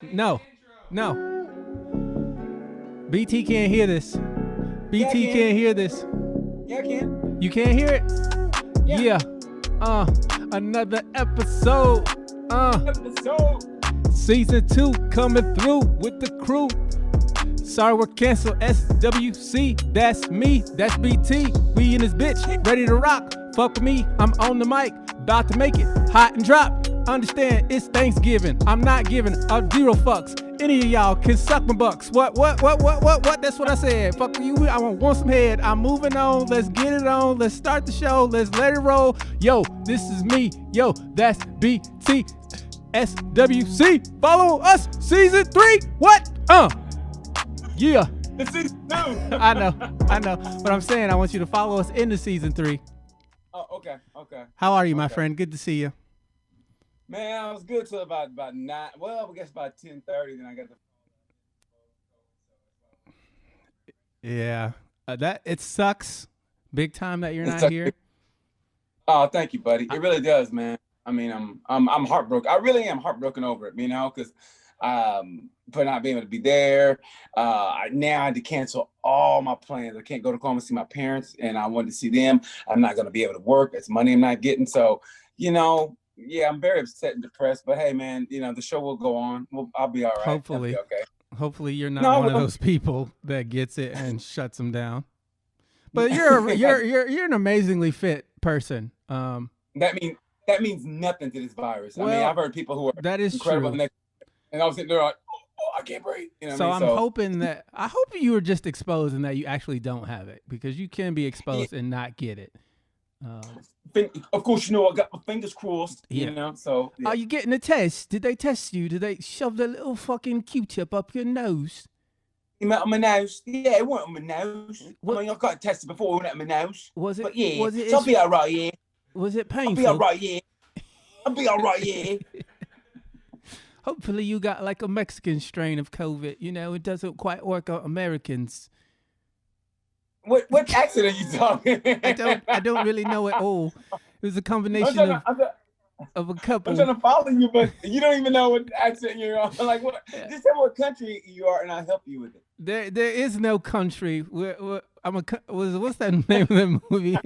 No, no. BT can't hear this. Yeah, I BT can. can't hear this. Yeah, I can. You can't hear it? Yeah. Yeah. Another episode. Episode. Season 2 coming through with the crew. Sorry we're canceled. SWC, that's me, that's BT. We in this bitch, ready to rock. Fuck with me, I'm on the mic, about to make it hot and drop. Understand, it's Thanksgiving. I'm not giving a zero fucks. Any of y'all can suck my bucks. What? That's what I said. Fuck you, I want some head. I'm moving on, let's get it on. Let's start the show, let's let it roll. Yo, this is me. Yo, that's BT. SWC, follow us, season 3. What? Yeah. It's season 2. I know. But I'm saying I want you to follow us into season 3. Oh, okay. How are you, my friend? Good to see you. Man, I was good till about 9. Well, I guess about 10:30. Then I got the. Yeah. That it sucks big time that you're not here. Oh, thank you, buddy. It really does, man. I mean, I'm heartbroken. I really am heartbroken over it, because for not being able to be there. Now I had to cancel all my plans. I can't go to Oklahoma to see my parents, and I wanted to see them. I'm not going to be able to work. It's money I'm not getting. So, yeah, I'm very upset and depressed. But hey, man, the show will go on. I'll be all right. Hopefully. I'll be okay. Hopefully you're not one of those people that gets it and shuts them down. But you're an amazingly fit person. That means nothing to this virus. Well, I mean, I've heard people who are that is incredible, true. and all of a sudden they're like, "Oh, I can't breathe." So I'm hoping that I hope you were just exposed and that you actually don't have it, because you can be exposed and not get it. Of course, I got my fingers crossed. Yeah. So yeah. Are you getting a test? Did they test you? Did they shove the little fucking Q-tip up your nose? On my nose? Yeah, it went on my nose. I mean, I got tested before, it went on my nose. Was it? But yeah, was it? So I'll be all right. Yeah. Was it painful? I'll be all right. Yeah. I'll be all right. Yeah. Hopefully you got like a Mexican strain of COVID. It doesn't quite work on Americans. What accent are you talking? I don't really know at all. It was a combination of a couple. I'm trying to follow you, but you don't even know what accent you're on. Like what? Yeah. Just tell me what country you are, and I'll help you with it. There is no country. What's that name of that movie?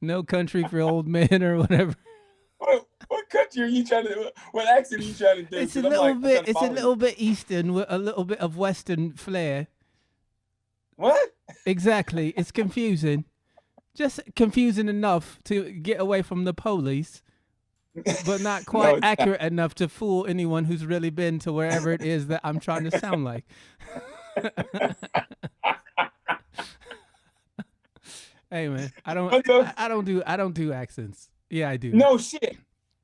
No Country for Old Men or whatever. What country are you trying to? What accent are you trying to do? It's a little bit. It's a little bit Eastern with a little bit of Western flair. What? Exactly. It's confusing. Just confusing enough to get away from the police, but not quite accurate enough to fool anyone who's really been to wherever it is that I'm trying to sound like. Hey man, I don't do accents. Yeah, I do. No shit.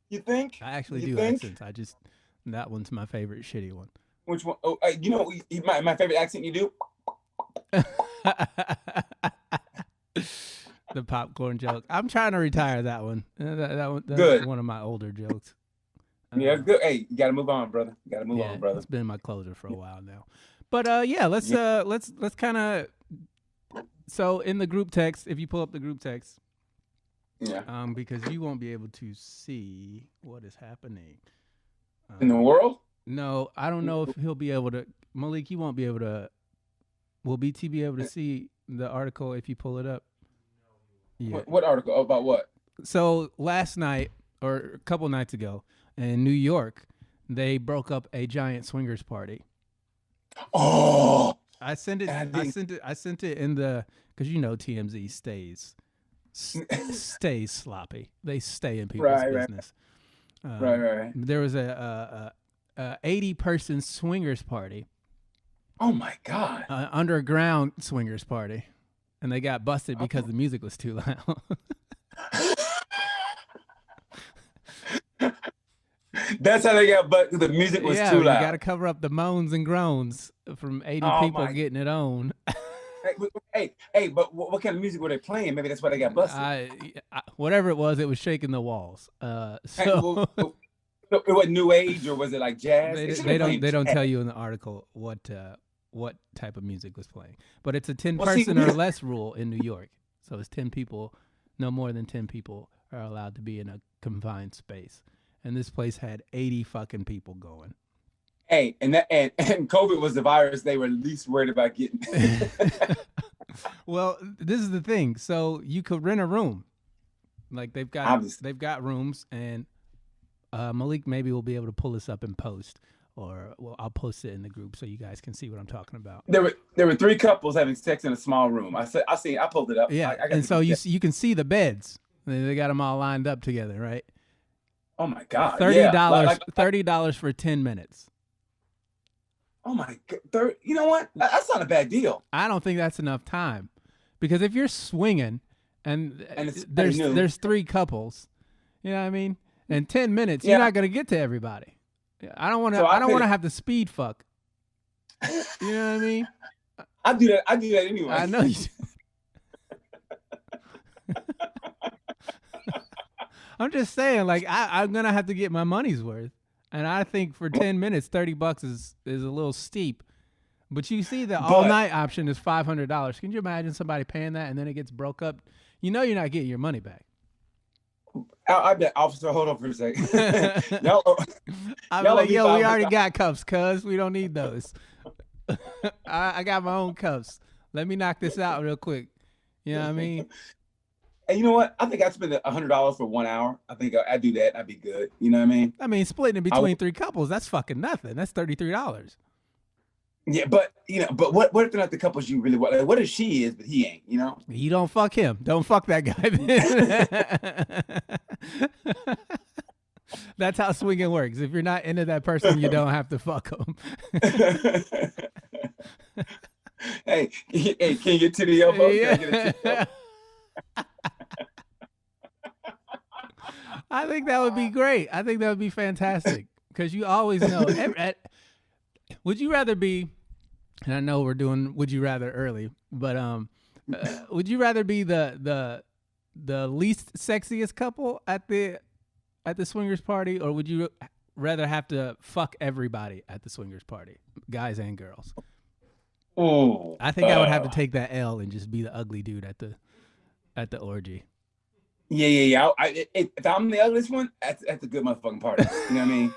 You think? I actually do accents. That one's my favorite shitty one. Which one? Oh, my favorite accent you do? The popcorn joke. I'm trying to retire that one. That's one of my older jokes. Yeah, good. Hey, you gotta move on, brother. Brother. It's been my closer for a while now. But yeah, let's kind of. So in the group text, if you pull up the group text, because you won't be able to see what is happening in the world. No, I don't know if he'll be able to. Malik, you won't be able to. Will BT be able to see the article if you pull it up? Yeah. What article? About what? So last night, or a couple nights ago, in New York, they broke up a giant swingers party. Oh! I sent it in the, because TMZ stays sloppy. They stay in people's business. Right. There was a 80-person swingers party. Oh my God! Underground swingers party, and they got busted because the music was too loud. That's how they got, but the music was too loud. You got to cover up the moans and groans from 80 people getting it on. Hey, but what kind of music were they playing? Maybe that's why they got busted. Whatever it was shaking the walls. It was new age, or was it like jazz? They don't tell you in the article what type of music was playing, but it's a 10-person or less rule in New York. So it's 10 people, no more than 10 people are allowed to be in a confined space. And this place had 80 fucking people going. Hey, and COVID was the virus they were least worried about getting. Well, this is the thing. So you could rent a room. Like Obviously. they've got rooms, and Malik maybe will be able to pull this up in post, or well, I'll post it in the group so you guys can see what I'm talking about. There were 3 couples having sex in a small room. I pulled it up. Yeah, I got and so you can see the beds. They got them all lined up together, right? Oh my God! $30, $30 for 10 minutes. Oh my God! You know what? That's not a bad deal. I don't think that's enough time, because if you're swinging and there's 3 couples, you know what I mean? In 10 minutes, you're not gonna get to everybody. I don't want to. I don't want to have to speed fuck. You know what I mean? I do that anyway. I know you. I'm just saying, like I'm gonna have to get my money's worth, and I think for 10 minutes, $30 is a little steep. But you see, the all night option is $500. Can you imagine somebody paying that and then it gets broke up? You know, you're not getting your money back. I bet, officer, hold on for a second. I'm like, yo, we already got cuffs, cuz we don't need those. I got my own cuffs. Let me knock this out real quick. You know what I mean? And you know what? I think I'd spend $100 for 1 hour. I think I'd do that. I'd be good. You know what I mean? I mean, splitting it between 3 couples, that's fucking nothing. That's $33. Yeah, but what if they're not the couples you really want? Like, what if she is, but he ain't? You know? You don't fuck him. Don't fuck that guy. That's how swinging works. If you're not into that person, you don't have to fuck them. Hey, can you get to the elbow? Yeah. I think that would be great. I think that would be fantastic, because you always know. Would you rather be? And I know we're doing would you rather early, but would you rather be the least sexiest couple at the swingers party, or would you rather have to fuck everybody at the swingers party, guys and girls? Oh, I think I would have to take that L and just be the ugly dude at the orgy. Yeah. If I'm the ugliest one, that's a good motherfucking party. You know what I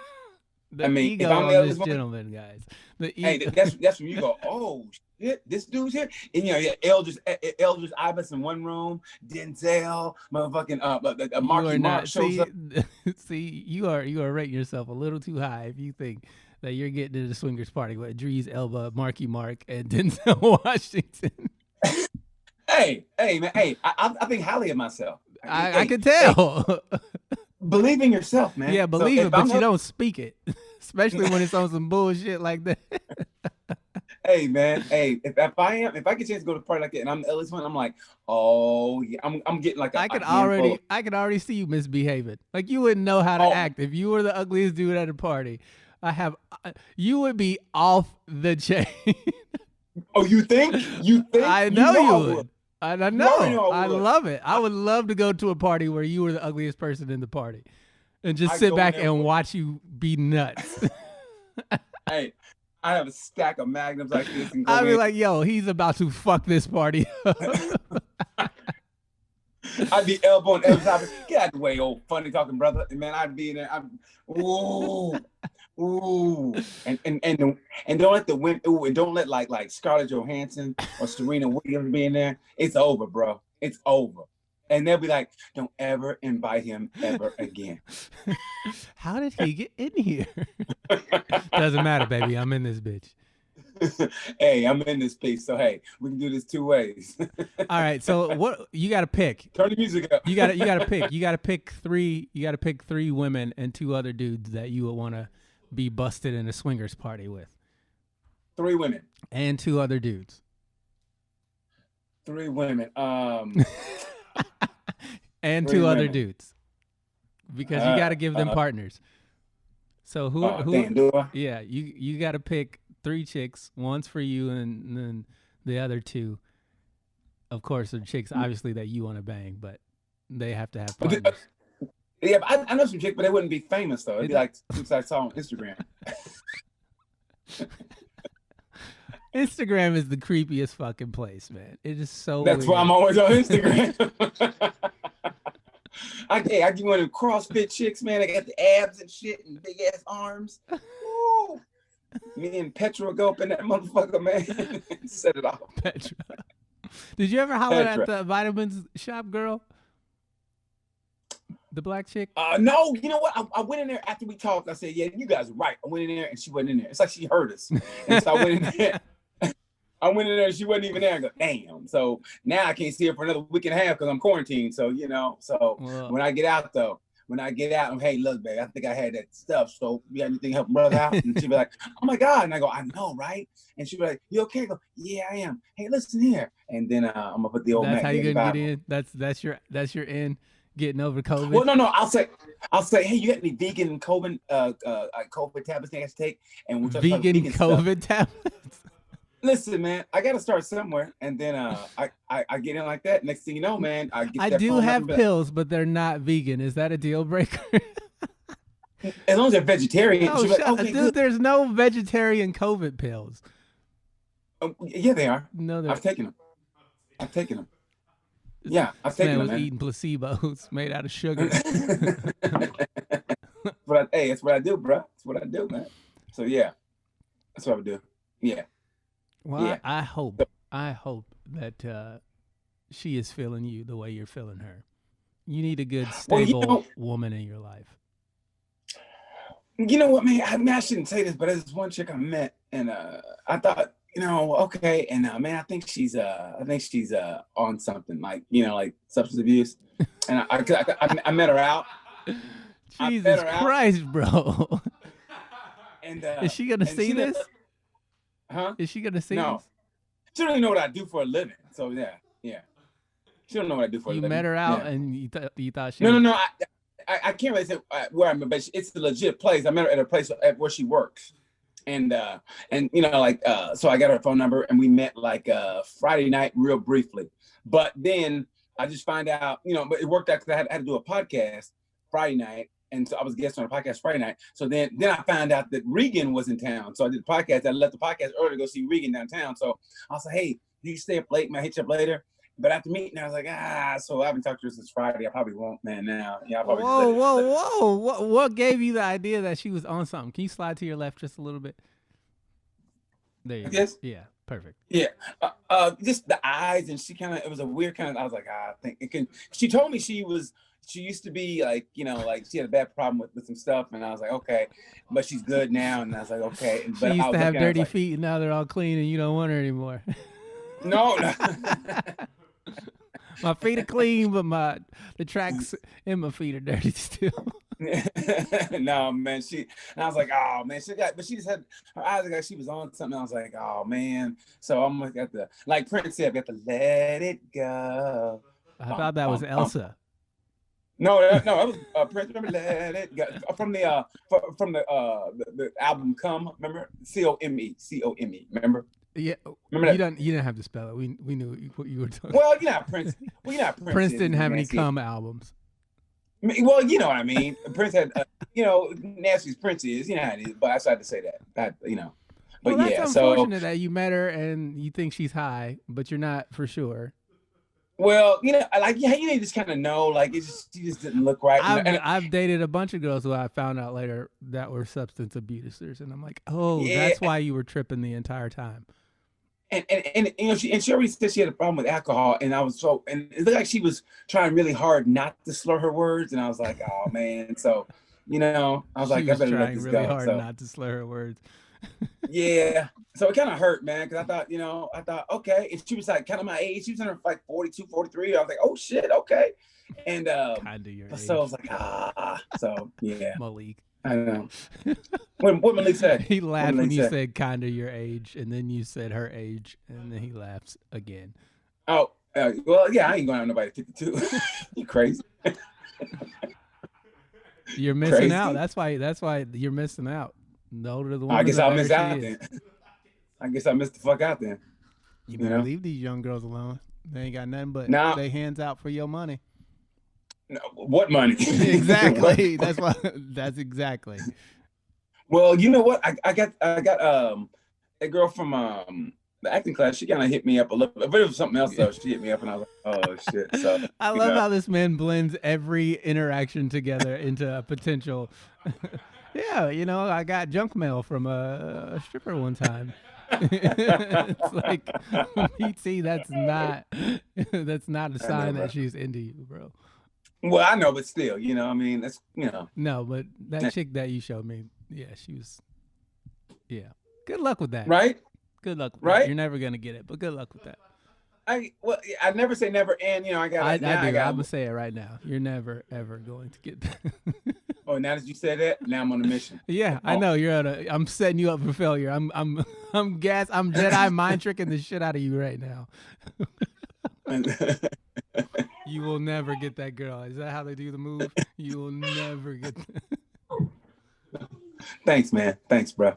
I mean, ego if I'm the on ugliest this one, gentleman, guys. hey, that's when you go, oh shit, this dude's here. And Eldridge Ibis in one room, Denzel, motherfucking Marky Mark shows up. See, you are rating yourself a little too high if you think that you're getting to the swingers party with Drees Elba, Marky Mark, and Denzel Washington. Hey, man, hey, I think highly of myself. I can tell. Hey, believe in yourself, man. Yeah, believe it, but you don't speak it, especially when it's on some bullshit like that. Hey, man. Hey, if I get a chance to go to a party like that and I'm the eldest one, I'm like, oh yeah, I'm getting like I could already see you misbehaving. Like, you wouldn't know how to act if you were the ugliest dude at a party. You would be off the chain. Oh, you think? I know you would. I know. No, I love it. I would love to go to a party where you were the ugliest person in the party and just sit back and watch you be nuts. Hey, I have a stack of magnums like this. And I'd be like, yo, he's about to fuck this party up. I'd be elbowing every time. Get out the way, old funny talking brother. And man, I'd be in there. Ooh, and don't let the win. Ooh, and don't let like Scarlett Johansson or Serena Williams be in there. It's over, bro. It's over. And they'll be like, don't ever invite him ever again. How did he get in here? Doesn't matter, baby. I'm in this bitch. Hey, I'm in this piece. So hey, we can do this 2 ways. All right. So what you got to pick? Turn the music up. You got to pick. You got to pick 3. You got to pick 3 women and 2 other dudes that you would want to be busted in a swingers party with. 3 women and 2 other dudes. 3 women. And 2 other dudes, because you got to give them partners. So who? Damn, do I? Yeah, you got to pick 3 chicks. One's for you, and then the other 2, of course, are chicks obviously that you want to bang, but they have to have partners. Yeah, but I know some chicks, but they wouldn't be famous though. It'd be like chicks I saw on Instagram. Instagram is the creepiest fucking place, man. It is so That's weird. why I'm always on Instagram. I get one of them CrossFit chicks, man. I got the abs and shit and big ass arms. Woo. Me and Petra go up in that motherfucker, man. Set it off. Petra. Did you ever holler Petra. at the vitamins shop girl? The black chick? No, you know what? I went in there after we talked. I said, yeah, you guys are right. I went in there and she wasn't in there. It's like she heard us. And so I went in there. I went in there and she wasn't even there. I go, damn. So now I can't see her for another week and a half because I'm quarantined. So, you know, when I get out though, I'm, hey, look, babe, I think I had that stuff. So you got anything to help brother out? And she'd be like, oh my God. And I go, I know, right? And she'd be like, you okay? I go, yeah, I am. Hey, listen here. And then I'm gonna put the old That's Mac how you gonna Bible. get in. That's your in. Getting over COVID. Well, no. I'll say, hey, you got any vegan COVID COVID tablets I can take? And we'll vegan COVID tablets. Listen, man, I gotta start somewhere, and then I get in like that. Next thing you know, man, I do have pills, but they're not vegan. Is that a deal breaker? As long as they're vegetarian. No, like, okay, dude, there's no vegetarian COVID pills. Yeah, they are. No, I've taken them. Yeah, I've taken them. Man was eating placebos made out of sugar. But hey, that's what I do, bro. That's what I do, man. So yeah, that's what I do. Yeah. Well, yeah. I hope that she is feeling you the way you're feeling her. You need a good, stable woman in your life. You know what, man? I shouldn't say this, but there's one chick I met, and I thought, okay, and man, I think she's on something like substance abuse, and I met her out. Jesus Christ, bro! And is she gonna see this? Huh? Is she gonna see this? She don't even know what I do for a living. So yeah. She don't know what I do for a living. You met her out, and you thought she? No. I can't really say where I'm, but it's the legit place. I met her at a place where she works. And so I got her phone number and we met like Friday night real briefly. But then I just find out, but it worked out because I had to do a podcast Friday night. And so I was a guest on a podcast Friday night. So then I found out that Regan was in town. So I did the podcast. I left the podcast early to go see Regan downtown. So I was like, hey, you stay up late? May I hit you up later? But after meeting, I was like, so I've been talking to her since Friday. I probably won't, man, now. Yeah, I'll probably Whoa. What gave you the idea that she was on something? Can you slide to your left just a little bit? There you go. Yeah, perfect. Yeah. Just the eyes, and it was a weird kind of, I was like, I think it can. She told me she used to be like, like she had a bad problem with some stuff. And I was like, okay, but she's good now. And I was like, okay. But she used to have dirty feet and now they're all clean and you don't want her anymore. No. My feet are clean, but the tracks in my feet are dirty still. No, man. And I was like, oh man, but she just had her eyes like she was on something. I was like, oh man. So I'm gonna have to, like Prince said, we have to let it go. I thought that was Elsa. No, that was Prince. Remember, let it go from the album "Come." Remember, COME. Remember? Yeah, remember that? You didn't have to spell it. We knew what you were talking. Well, Prince. Prince didn't have any "Come" albums. Well, you know what I mean. Prince had, Nasty's Prince is, how it is. But I tried to say that, But well, that's unfortunate that you met her and you think she's high, but you're not for sure. Well, you just kind of know, like she just didn't look right. I've dated a bunch of girls who I found out later that were substance abusers, and I'm like, that's why you were tripping the entire time. And she already said she had a problem with alcohol, and and it looked like she was trying really hard not to slur her words, and I was like, oh man, so I was like, I better let this really go. Hard not to slur her words. Yeah, so it kind of hurt, man, because I thought, okay, and she was like kind of my age. She was in her like 42, 43. I was like, oh shit, okay, and kind of your age. So I was like, so yeah, Malik. I know. What Malik said? He laughed when you said kind of your age, and then you said her age, and then he laughs again. Oh, well, yeah, I ain't going to have nobody 52. You crazy? You're missing out. That's why you're missing out. The older the woman, I guess I'll miss out then. I guess I missed the fuck out then. You better leave these young girls alone. They ain't got nothing but they hands out for your money. No, what money? Exactly. That's exactly. Well, you know what? I got a girl from the acting class. She kind of hit me up a little bit, but it was something else though. She hit me up and I was like, oh shit. So I love how this man blends every interaction together into a potential Yeah, you know, I got junk mail from a stripper one time. It's like PT. That's not a I know, sign bro. that she's into you, bro. Well, I know, but still, I mean, that's No, but that chick that you showed me, yeah, she was. Yeah. Good luck with that. right, Good luck with that. right. You're never gonna get it, but good luck with that. I never say never, and I I got now I do. I'm got. gonna say it right now. You're never ever going to get that. Oh, now that you said that, now I'm on a mission. Yeah, I Oh, know you're on a. I'm setting you up for failure. I'm gas. I'm Jedi mind tricking the shit out of you right now. You will never get that girl. Is that how they do the move? You will never get. thanks, man. Thanks, bro.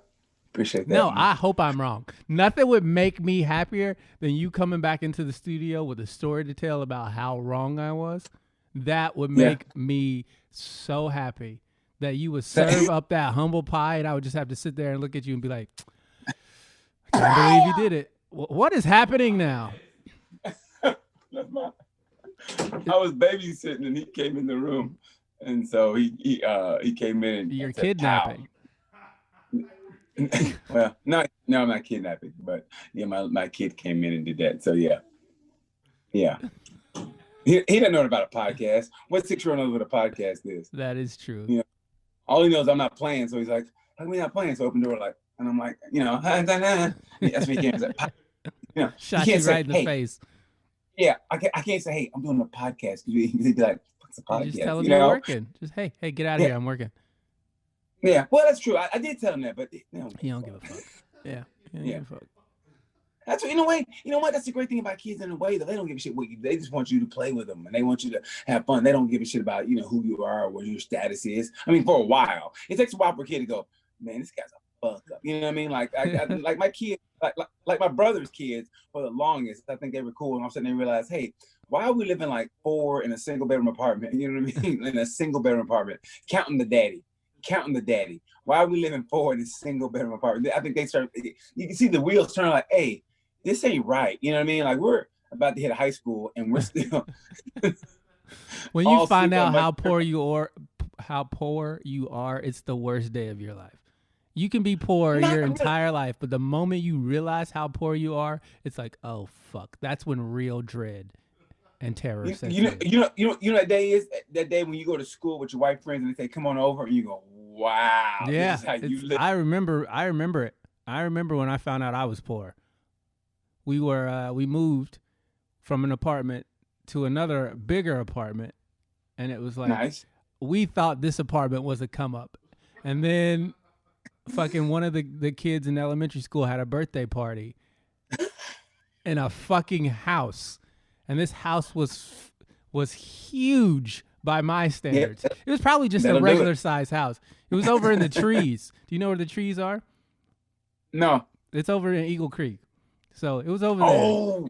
Appreciate that. No, man. I hope I'm wrong. Nothing would make me happier than you coming back into the studio with a story to tell about how wrong I was. That would make me so happy that you would serve up that humble pie and I would just have to sit there and look at you and be like, I can't believe you did it. What is happening now? I was babysitting and he came in the room, and so he came in and You're said, kidnapping. well, no, I'm not kidnapping, but yeah, my kid came in and did that. So yeah. He didn't know about a podcast. What 6-year-old knows what a podcast is? That is true. Yeah. All he knows I'm not playing, so he's like, "How come we not playing?" So open the door, like, and I'm like, that's what he can't say. Shot you right in the face. Yeah, I can't say, "Hey, I'm doing a podcast." He'd be like, "What's a podcast?" You just tell him you're working. Just hey, get out of here. I'm working. Yeah, well, that's true. I did tell him that, but he don't give a fuck. Yeah, he don't give a fuck. That's what, in a way, you know what? That's the great thing about kids in a way, that they don't give a shit what you. They just want you to play with them, and they want you to have fun. They don't give a shit about who you are or what your status is. I mean, for a while, it takes a while for a kid to go, man, this guy's a fuck up. You know what I mean? Like, like my kids, like my brother's kids, for the longest, I think they were cool, and all of a sudden they realized, hey, why are we living like 4 in a single bedroom apartment? You know what I mean? In a single bedroom apartment, counting the daddy. Why are we living 4 in a single bedroom apartment? I think they start. You can see the wheels turn. Like, hey, this ain't right. You know what I mean? Like, we're about to hit high school, and we're still. When you find out how poor you are, it's the worst day of your life. You can be poor your entire life, but the moment you realize how poor you are, it's like, oh fuck. That's when real dread and terror sets in. You know that day is that day when you go to school with your white friends and they say, "Come on over," and you go, "Wow, yeah." This is how you live. I remember it. I remember when I found out I was poor. We moved from an apartment to another bigger apartment, and it was like nice. We thought this apartment was a come up, and then fucking one of the kids in elementary school had a birthday party in a fucking house. And this house was huge by my standards. It was probably just a regular size house. It was over in the trees. Do you know where the trees are? No. It's over in Eagle Creek. So it was over there. Oh,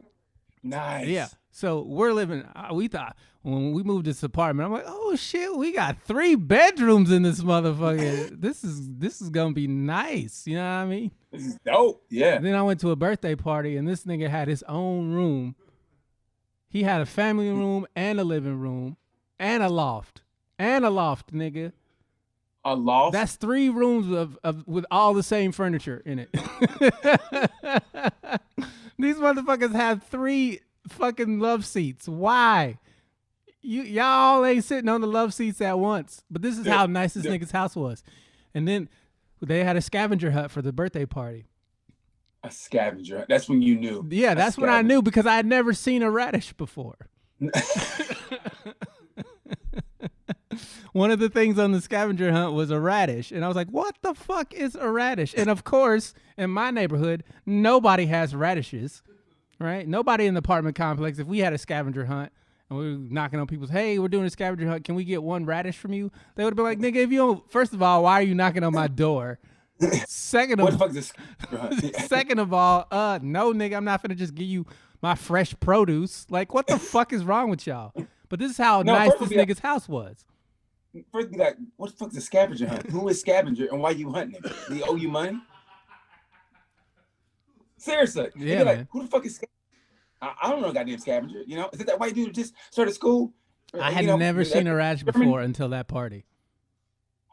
nice. Yeah. So we're living. We thought when we moved this apartment, I'm like, oh shit, we got 3 bedrooms in this motherfucker. This is gonna be nice. You know what I mean? This is dope. Yeah. Then I went to a birthday party, and this nigga had his own room. He had a family room and a living room and a loft. Nigga. A loft? That's 3 rooms of with all the same furniture in it. These motherfuckers have 3 fucking love seats. Why? Y'all ain't sitting on the love seats at once. But this is how nice this nigga's house was. And then they had a scavenger hunt for the birthday party. A scavenger. That's when you knew. Yeah, that's when I knew, because I had never seen a radish before. One of the things on the scavenger hunt was a radish. And I was like, what the fuck is a radish? And of course, in my neighborhood, nobody has radishes, right? Nobody in the apartment complex, if we had a scavenger hunt and we were knocking on people's, hey, we're doing a scavenger hunt, can we get 1 radish from you? They would have been like, nigga, if you don't, first of all, why are you knocking on my door? Second of all, no, nigga, I'm not finna just give you my fresh produce. Like, what the fuck is wrong with y'all? But this is how nice this nigga's house was. First, be like, what the fuck's a scavenger hunt? Who is scavenger and why you hunting him? Do he owe you money? Seriously. Yeah, like, who the fuck is scavenger? I don't know, goddamn scavenger. Is it that white dude who just started school? I had never seen a radish before until that party.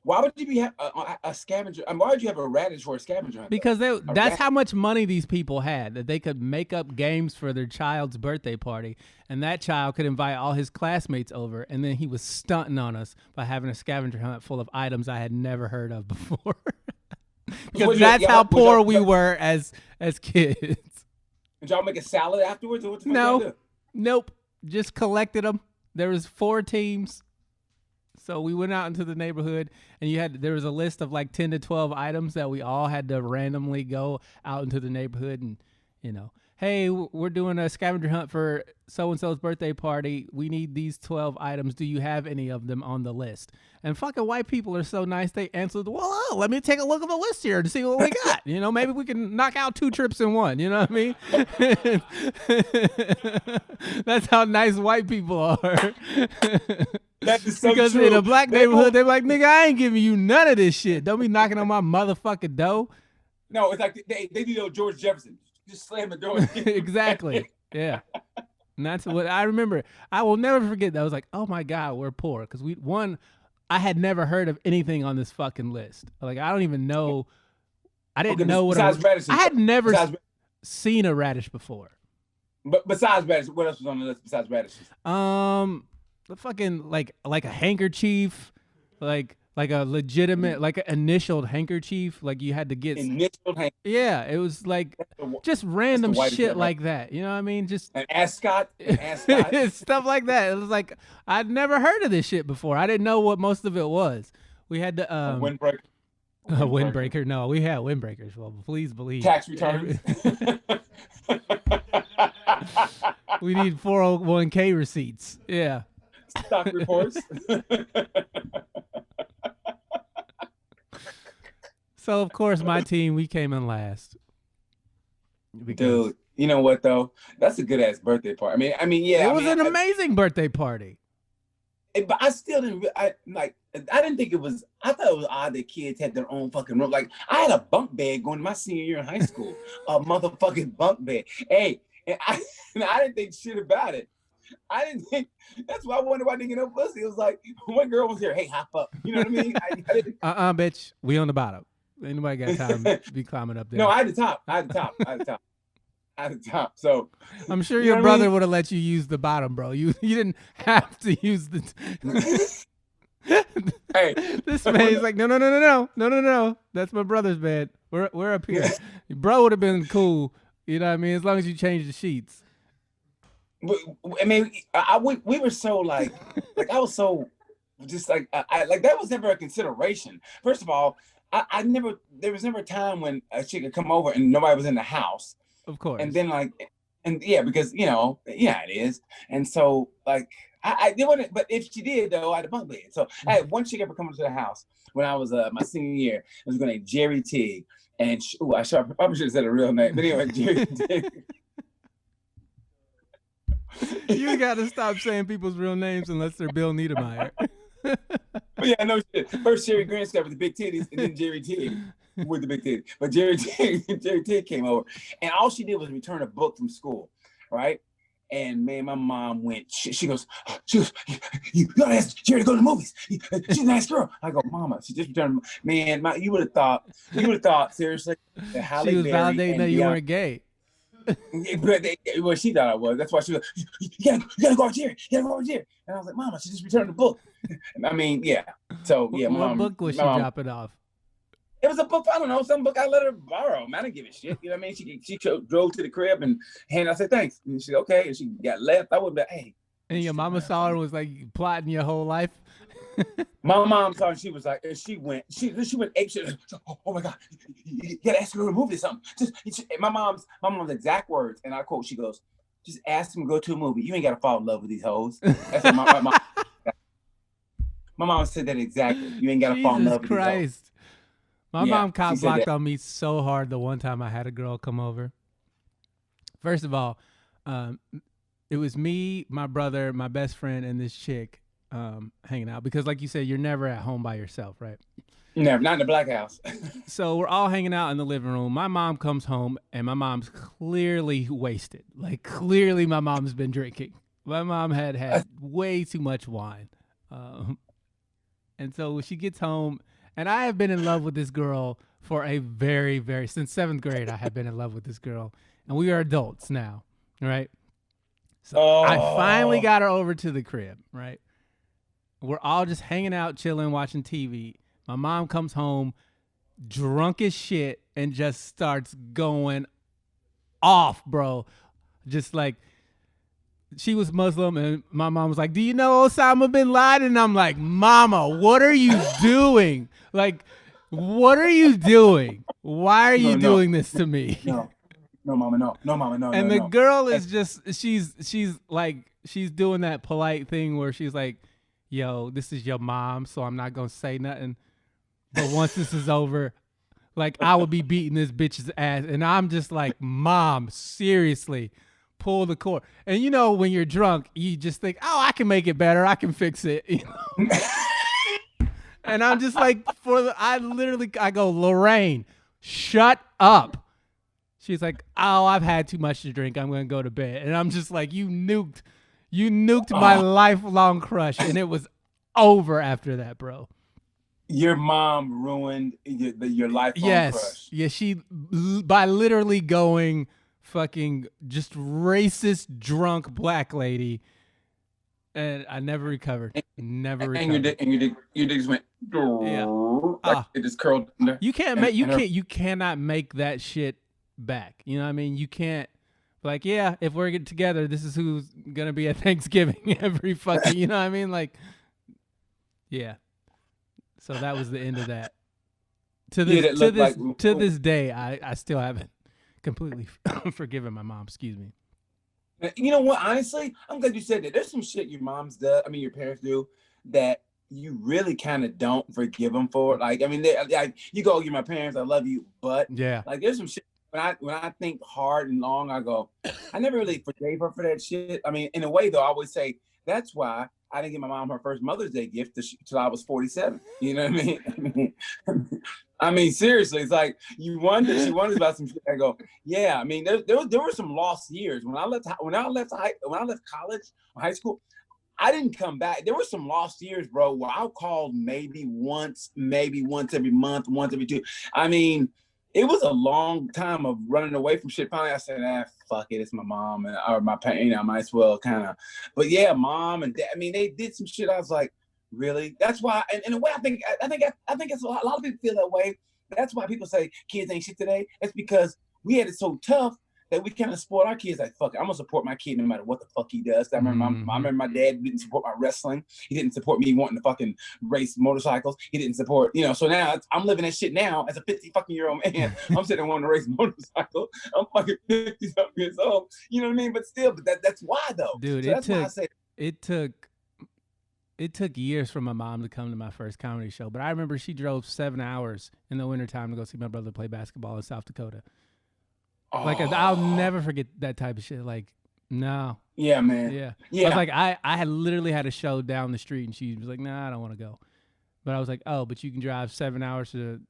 Why would you be a scavenger? Why would you have a radish for a scavenger hunt? Because that's how much money these people had, that they could make up games for their child's birthday party, and that child could invite all his classmates over, and then he was stunting on us by having a scavenger hunt full of items I had never heard of before. Because that's how poor we were as kids. Did y'all make a salad afterwards? Or what the fuck No, y'all do? nope. Just collected them. There was 4 teams. So we went out into the neighborhood, and there was a list of like 10 to 12 items that we all had to randomly go out into the neighborhood and, hey, we're doing a scavenger hunt for so-and-so's birthday party. We need these 12 items. Do you have any of them on the list? And fucking white people are so nice. They answered, well, let me take a look at the list here to see what we got. Maybe we can knock out 2 trips in one. You know what I mean? That's how nice white people are. That is so because true. In a black neighborhood, they're like, nigga, I ain't giving you none of this shit. Don't be knocking on my motherfucking door. No, it's like they do George Jefferson. Just slam the door. Exactly. Yeah. And that's what I remember. I will never forget that. I was like, oh my God, we're poor. Because I had never heard of anything on this fucking list. Like, I don't even know. I didn't know what radishes. I had never seen a radish before. But besides radish, what else was on the list besides radishes? The fucking like a handkerchief, like a legitimate, like an initialed handkerchief, like you had to get initialed handkerchief. Yeah, it was like just random shit like that. You know what I mean? Just an ascot, stuff like that. It was like I'd never heard of this shit before. I didn't know what most of it was. We had to a windbreaker. A windbreaker? No, we had windbreakers. Well, please believe. Tax returns. We need 401k receipts. Yeah. Stock reports. So of course my team, we came in last. Dude, you know what though? That's a good ass birthday party. I mean, yeah. It was an amazing birthday party. But I still didn't. I didn't think it was. I thought it was odd that kids had their own fucking room. Like I had a bunk bed going to my senior year in high school. A motherfucking bunk bed. Hey, and I didn't think shit about it. I didn't think. That's why I wondered why I didn't get no pussy. It was like one girl was here. Hey, hop up. You know what I mean? Bitch. We on the bottom. Ain't nobody got time to be climbing up there. No, I had the top. So I'm sure your brother would have let you use the bottom, bro. You didn't have to use the. Hey, this man's like, no. That's my brother's bed. We're up here. Bro would have been cool. You know what I mean? As long as you change the sheets. I mean, we were so like I was so just like like that was never a consideration. First of all, there was never a time when a chick could come over and nobody was in the house. Of course. And then because it is. And so like I didn't, but if she did though, I had a bunk bed. So I had one chick ever come to the house when I was my senior year. It was a girl named Jerry Tig, and I probably should have said her real name, but anyway, Jerry Tig. You got to stop saying people's real names unless they're Bill Niedermeyer. But yeah, no shit. First Jerry Greenstein with the big titties, and then Jerry Tig with the big titties. But Jerry Tig came over, and all she did was return a book from school, right? And man, my mom went. She goes, you gotta ask Jerry to go to the movies. She's a nice girl. I go, Mama, she just returned. Man, you would have thought seriously that Halle she was Berry validating that you weren't gay. Well, she thought I was. That's why she was. You gotta go with Jerry. You gotta go with Jerry. And I was like, Mama, she just returned the book. I mean, yeah. So yeah, what book was she dropping off? It was a book. I don't know, some book I let her borrow. Man, I didn't give a shit. You know what I mean? She drove to the crib and I said thanks. And she said okay, and she got left. I would be hey. And your mama saw her and was like plotting your whole life. My mom saw her, she was like, and she went ape shit. Oh my God, you gotta ask her to remove this something. My mom's exact words, and I quote, she goes, just ask him to go to a movie. You ain't gotta fall in love with these hoes. That's what my mom said that exactly. You ain't gotta fall in love with these hoes. My mom cop blocked on me so hard the one time I had a girl come over. First of all, it was me, my brother, my best friend, and this chick hanging out. Because like you said, you're never at home by yourself, right? Never, not in the black house. So we're all hanging out in the living room. My mom comes home, and my mom's clearly wasted. Like, clearly my mom's been drinking. My mom had way too much wine. And so when she gets home, And I have been in love with this girl for a very, very since 7th grade. I have been in love with this girl, and we are adults now, right? So I finally got her over to the crib, right? We're all just hanging out, chilling, watching TV. My mom comes home drunk as shit and just starts going off, bro. Just like, she was Muslim, and my mom was like, "Do you know Osama bin Laden?" And I'm like, "Mama, what are you doing? Like, what are you doing? Why are you doing this to me?" No, mama, no, mama, no. And the girl is just, she's doing that polite thing where she's like, "Yo, this is your mom, so I'm not gonna say nothing. But once this is over, like, I will be beating this bitch's ass." And I'm just like, "Mom, seriously, pull the cord." And you know, when you're drunk, you just think, "Oh, I can make it better. I can fix it." You know? And I'm just like, I go, "Lorraine, shut up." She's like, "Oh, I've had too much to drink. I'm gonna go to bed." And I'm just like, you nuked my lifelong crush, and it was over after that, bro. Your mom ruined your lifelong crush. Yeah, she, by literally going fucking just racist, drunk black lady, and I never recovered. Never recovered. And your dick just went. Yeah. Like it just curled. You cannot make that shit back. You know what I mean? You can't, like, yeah, if we're getting together, this is who's gonna be at Thanksgiving every fucking, you know what I mean? Like, yeah. So that was the end of that. To this day, I still haven't completely forgiven my mom. Excuse me. You know what? Honestly, I'm glad you said that. There's some shit your your parents do that you really kind of don't forgive them for. Like, I mean, you go, "You're my parents, I love you," but yeah, like, there's some shit. When I think hard and long, I go, I never really forgave her for that shit. I mean, in a way, though, I always say that's why I didn't get my mom her first Mother's Day gift till I was 47. You know what I mean? I mean, seriously, it's like she wonders about some shit. I go, yeah. I mean, there were some lost years when I left college, high school. I didn't come back. There were some lost years, bro, where I'll call maybe once every month, once every 2. I mean, it was a long time of running away from shit. Finally, I said, fuck it, it's my mom or my parents. I might as well kind of. But yeah, mom and dad. I mean, they did some shit. I was like, really? That's why. And in a way, I think it's a lot of people feel that way. That's why people say kids ain't shit today. It's because we had it so tough that we kind of support our kids. Like, fuck it, I'm gonna support my kid no matter what the fuck he does. I remember my dad didn't support my wrestling. He didn't support me wanting to fucking race motorcycles. He didn't support, so now I'm living that shit now as a 50-fucking-year-old man. I'm sitting there wanting to race motorcycles. I'm fucking 50-something years old. You know what I mean? But still, that's why though. Dude, so it took years for my mom to come to my first comedy show. But I remember she drove 7 hours in the wintertime to go see my brother play basketball in South Dakota. Like, I'll never forget that type of shit. Like, no. Yeah, man. Yeah. I was like, I had literally had a show down the street, and she was like, "Nah, I don't want to go." But I was like, "Oh, but you can drive 7 hours to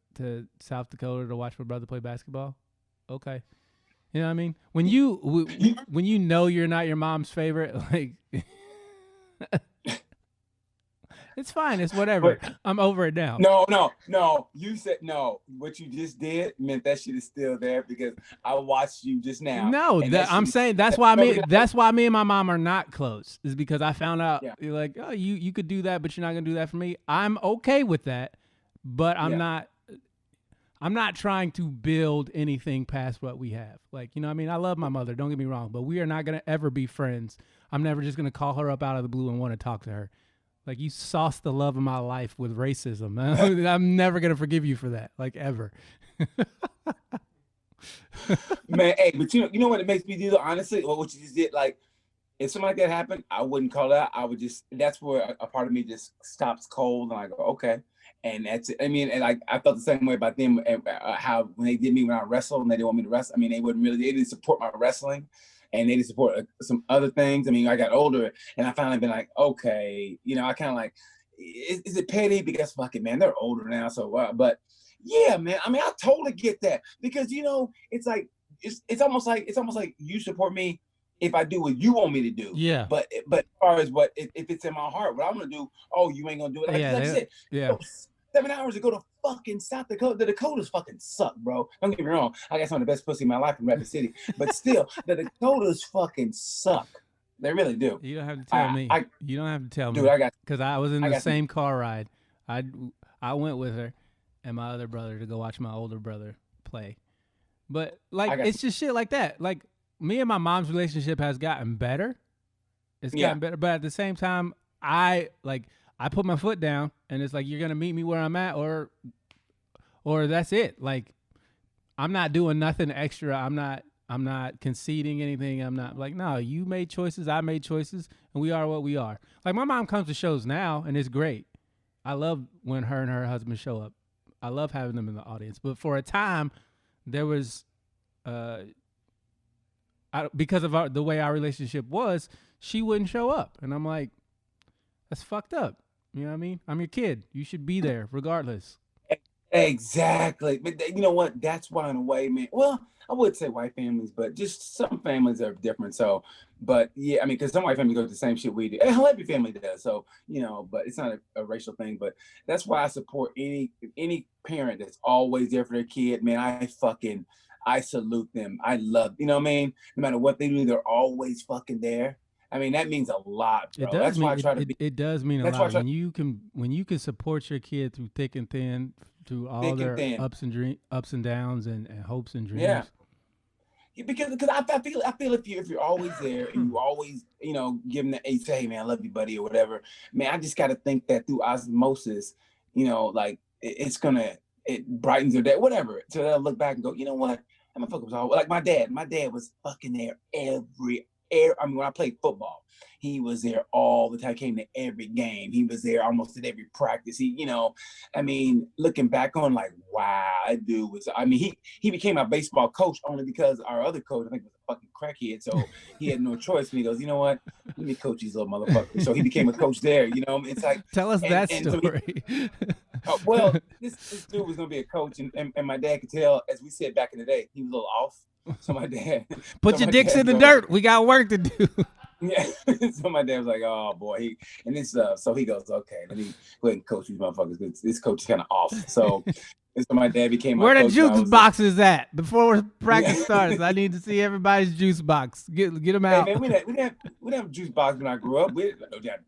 South Dakota to watch my brother play basketball?" Okay. You know what I mean? When you know you're not your mom's favorite, like, it's fine. It's whatever. But I'm over it now. No. You said no. What you just did meant that shit is still there because I watched you just now. No, I'm saying that's why me and my mom are not close. Is because I found out you're like, oh, you could do that, but you're not gonna do that for me. I'm okay with that, but I'm not trying to build anything past what we have. Like, you know what I mean? I love my mother. Don't get me wrong, but we are not gonna ever be friends. I'm never just gonna call her up out of the blue and want to talk to her. Like, you sauced the love of my life with racism. I'm never going to forgive you for that, like, ever. Man, hey, but you know what it makes me do, honestly? Or what you just did, like, if something like that happened, I wouldn't call it out. I would just, that's where a part of me just stops cold, and I go, okay. And that's it. I mean, and I felt the same way about them, how when they did me when I wrestled, and they didn't want me to wrestle. I mean, they didn't support my wrestling. And they did support some other things. I mean, I got older, and I finally been like, okay, I kind of like, is it petty? Because fuck it, man, they're older now, so but yeah, man. I mean, I totally get that because it's like it's almost like you support me if I do what you want me to do. Yeah. But as far as if it's in my heart, what I'm gonna do, oh, you ain't gonna do it. Like, yeah. like I said, 7 hours to go to fucking South Dakota. The Dakotas fucking suck, bro. Don't get me wrong. I got some of the best pussy in my life in Rapid City. But still, the Dakotas fucking suck. They really do. You don't have to tell me. You don't have to tell me. Dude, I got. Because I was in the same car ride. I went with her and my other brother to go watch my older brother play. But like, it's just shit like that. Like, me and my mom's relationship has gotten better. It's gotten better. But at the same time, I put my foot down and it's like, you're going to meet me where I'm at or that's it. Like, I'm not doing nothing extra. I'm not conceding anything. I'm not like, no, you made choices. I made choices and we are what we are. Like, my mom comes to shows now and it's great. I love when her and her husband show up. I love having them in the audience. But for a time, there was, because of the way our relationship was, she wouldn't show up. And I'm like, that's fucked up. You know what I mean? I'm your kid. You should be there regardless. Exactly. But you know what? That's why, in a way, man. Well, I would say white families, but just some families are different. So, but yeah, I mean, because some white families go through the same shit we do. And every family does. So, you know, but it's not a racial thing. But that's why I support any parent that's always there for their kid. Man, I salute them. I love, you know what I mean? No matter what they do, they're always fucking there. I mean, that means a lot, bro. That's why I try to be. It does mean a lot when you can support your kid through thick and thin, through all their ups and downs and hopes and dreams. Yeah. Because I feel if you're always there and you always, you know, give them the say, hey man, I love you, buddy, or whatever. Man, I just got to think that through osmosis, you know, like it brightens their day, whatever. So they'll look back and go, you know what? That motherfucker was all like my dad. My dad was fucking there I mean, when I played football, he was there all the time. He came to every game. He was there almost at every practice. He, you know, I mean, looking back on, like, wow, that dude was. I mean, he became our baseball coach only because our other coach, I think, was a fucking crackhead. So he had no choice. And he goes, you know what? Let me coach these little motherfuckers. So he became a coach there. You know, it's like, tell us that story. So well, this dude was gonna be a coach, and my dad could tell, as we said back in the day, he was a little off. So my dad put your dicks in the dirt. We got work to do. Yeah. So my dad was like, oh boy, so he goes, okay, let me go ahead and coach these motherfuckers because this coach is kind of off. So my dad became my where coach. the juice boxes at before practice starts. I need to see everybody's juice box. Get them out. Hey, man, we didn't have juice box when I grew up. We didn't have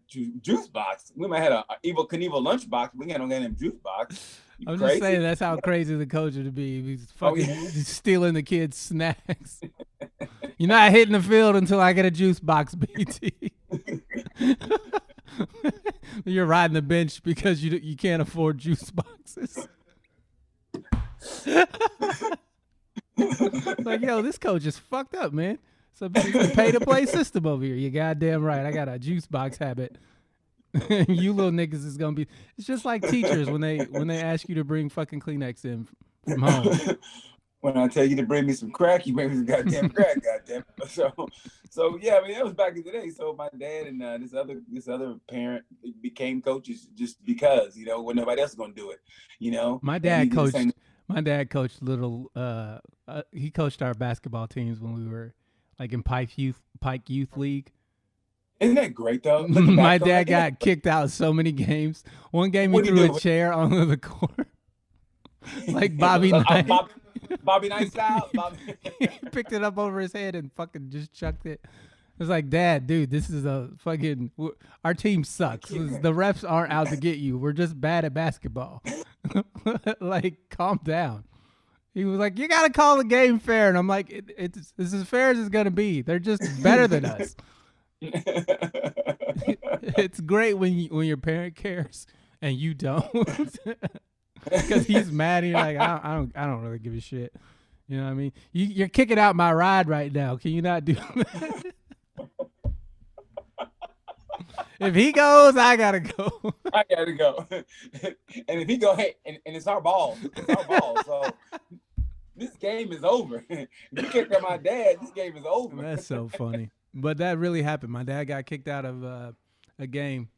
juice box. We might have had a Evil Knievel lunch box. We ain't no goddamn juice box. I'm just saying that's how crazy the coach would be. He's fucking stealing the kids' snacks. You're not hitting the field until I get a juice box, BT. You're riding the bench because you can't afford juice boxes. Like, yo, this coach is fucked up, man. So it's a pay-to-play system over here. You goddamn right. I got a juice box habit. You little niggas is gonna be. It's just like teachers when they ask you to bring fucking Kleenex in from home. When I tell you to bring me some crack, you bring me some goddamn crack, goddamn. So yeah, I mean that was back in the day. So my dad and this other parent became coaches just because, you know, when nobody else is gonna do it, you know. My dad coached little. He coached our basketball teams when we were like in Pike Youth League. Isn't that great though? My dad got kicked out so many games. One game he threw a chair onto the court, like Bobby Knight. Bobby Knight style. He picked it up over his head and fucking just chucked it. It was like, Dad, dude, this is our team sucks. The refs aren't out to get you. We're just bad at basketball. Like, calm down. He was like, you got to call the game fair. And I'm like, it's as fair as it's going to be. They're just better than us. It's great when your parent cares and you don't, because he's mad and you're like, I don't really give a shit. You know what I mean? You're kicking out my ride right now. Can you not do that? If he goes, I gotta go. I gotta go. And if he go, hey, and it's our ball. It's our ball. So this game is over. If you kicked out my dad, this game is over. That's so funny. But that really happened. My dad got kicked out of a game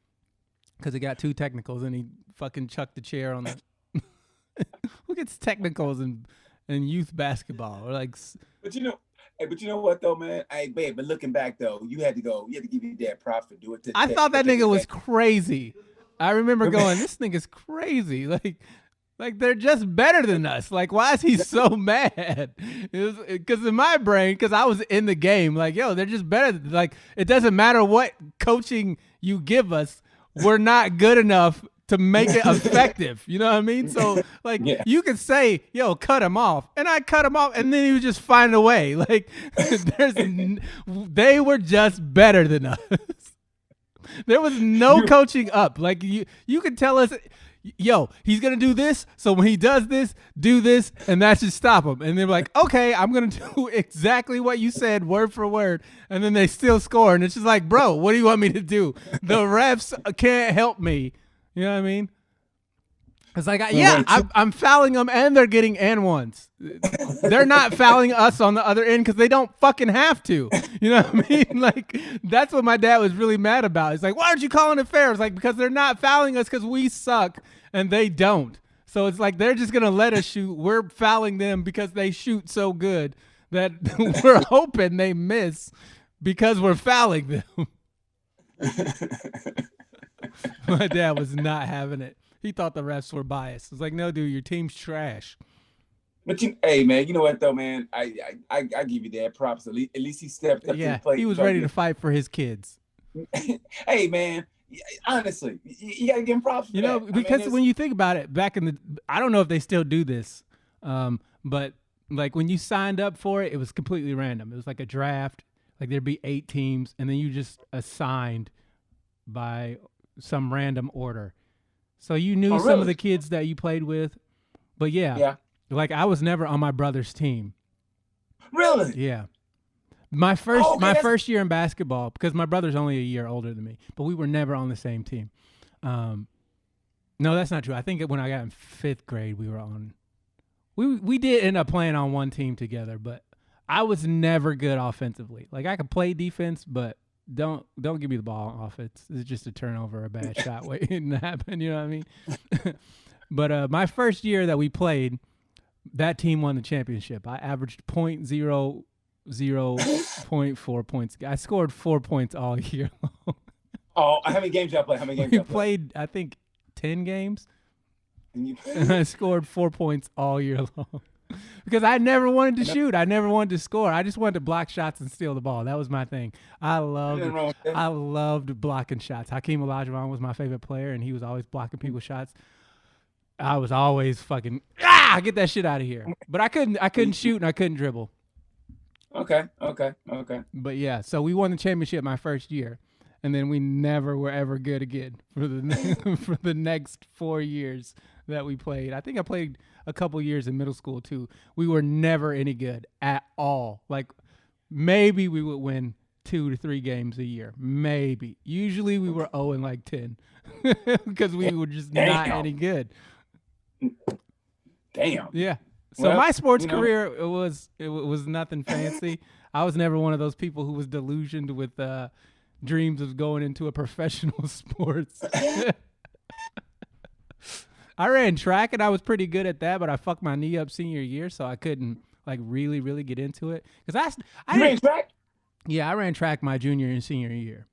because he got 2 technicals and he fucking chucked the chair on the. Who gets technicals in youth basketball? Or like, but you know what though, man? Hey, babe, but looking back though, you had to give your dad props for doing it. I thought that nigga was crazy. I remember going, this nigga's crazy. Like they're just better than us. Like, why is he so mad? Because in my brain, because I was in the game, like, yo, they're just better. Like, it doesn't matter what coaching you give us, we're not good enough to make it effective. You know what I mean? So, like, you could say, yo, cut him off. And I cut him off, and then he would just find a way. Like, they were just better than us. There was no coaching up. Like, you could tell us, yo, he's going to do this. So when he does this, do this, and that should stop him. And they're like, okay, I'm going to do exactly what you said, word for word. And then they still score. And it's just like, bro, what do you want me to do? The refs can't help me. You know what I mean? It's like, I'm fouling them and they're getting and ones. They're not fouling us on the other end because they don't fucking have to. You know what I mean? Like, that's what my dad was really mad about. He's like, why aren't you calling it fair? It's like, because they're not fouling us because we suck and they don't. So it's like they're just going to let us shoot. We're fouling them because they shoot so good that we're hoping they miss because we're fouling them. My dad was not having it. He thought the refs were biased. It's like, no, dude, your team's trash. But hey, man, you know what though, man? I give you that props. At least he stepped up to the plate. He was ready to fight for his kids. Hey, man, honestly, you gotta give him props. You know, because when you think about it, I don't know if they still do this, but like when you signed up for it, it was completely random. It was like a draft. Like there'd be 8 teams, and then you just assigned by some random order. So you knew some of the kids that you played with, but like I was never on my brother's team. Really? Yeah. My first year in basketball, because my brother's only a year older than me, but we were never on the same team. No, that's not true. I think when I got in 5th grade, we were on. We did end up playing on one team together, but I was never good offensively. Like I could play defense, but Don't give me the ball on offense. It's just a turnover, a bad shot waiting to happen. You know what I mean? But my first year that we played, that team won the championship. I averaged .00.4 points. I scored 4 points all year long. Oh, how many games y'all play? We played, I think, 10 games. And I scored 4 points all year long. Because I never wanted to shoot. I never wanted to score. I just wanted to block shots and steal the ball. That was my thing. I loved blocking shots. Hakeem Olajuwon was my favorite player, and he was always blocking people's shots. I was always fucking get that shit out of here. But I couldn't shoot and I couldn't dribble. Okay. But yeah, so we won the championship my first year, and then we never were ever good again for the next 4 years that we played. I think I played a couple years in middle school too. We were never any good at all. Like maybe we would win 2 to 3 games a year. Maybe. Usually we were 0-10 because we were just not any good. Damn. Yeah. So my sports career, it was nothing fancy. I was never one of those people who was delusioned with dreams of going into a professional sports. I ran track and I was pretty good at that, but I fucked my knee up senior year, so I couldn't like really, really get into it. Because you ran track? Yeah, I ran track my junior and senior year.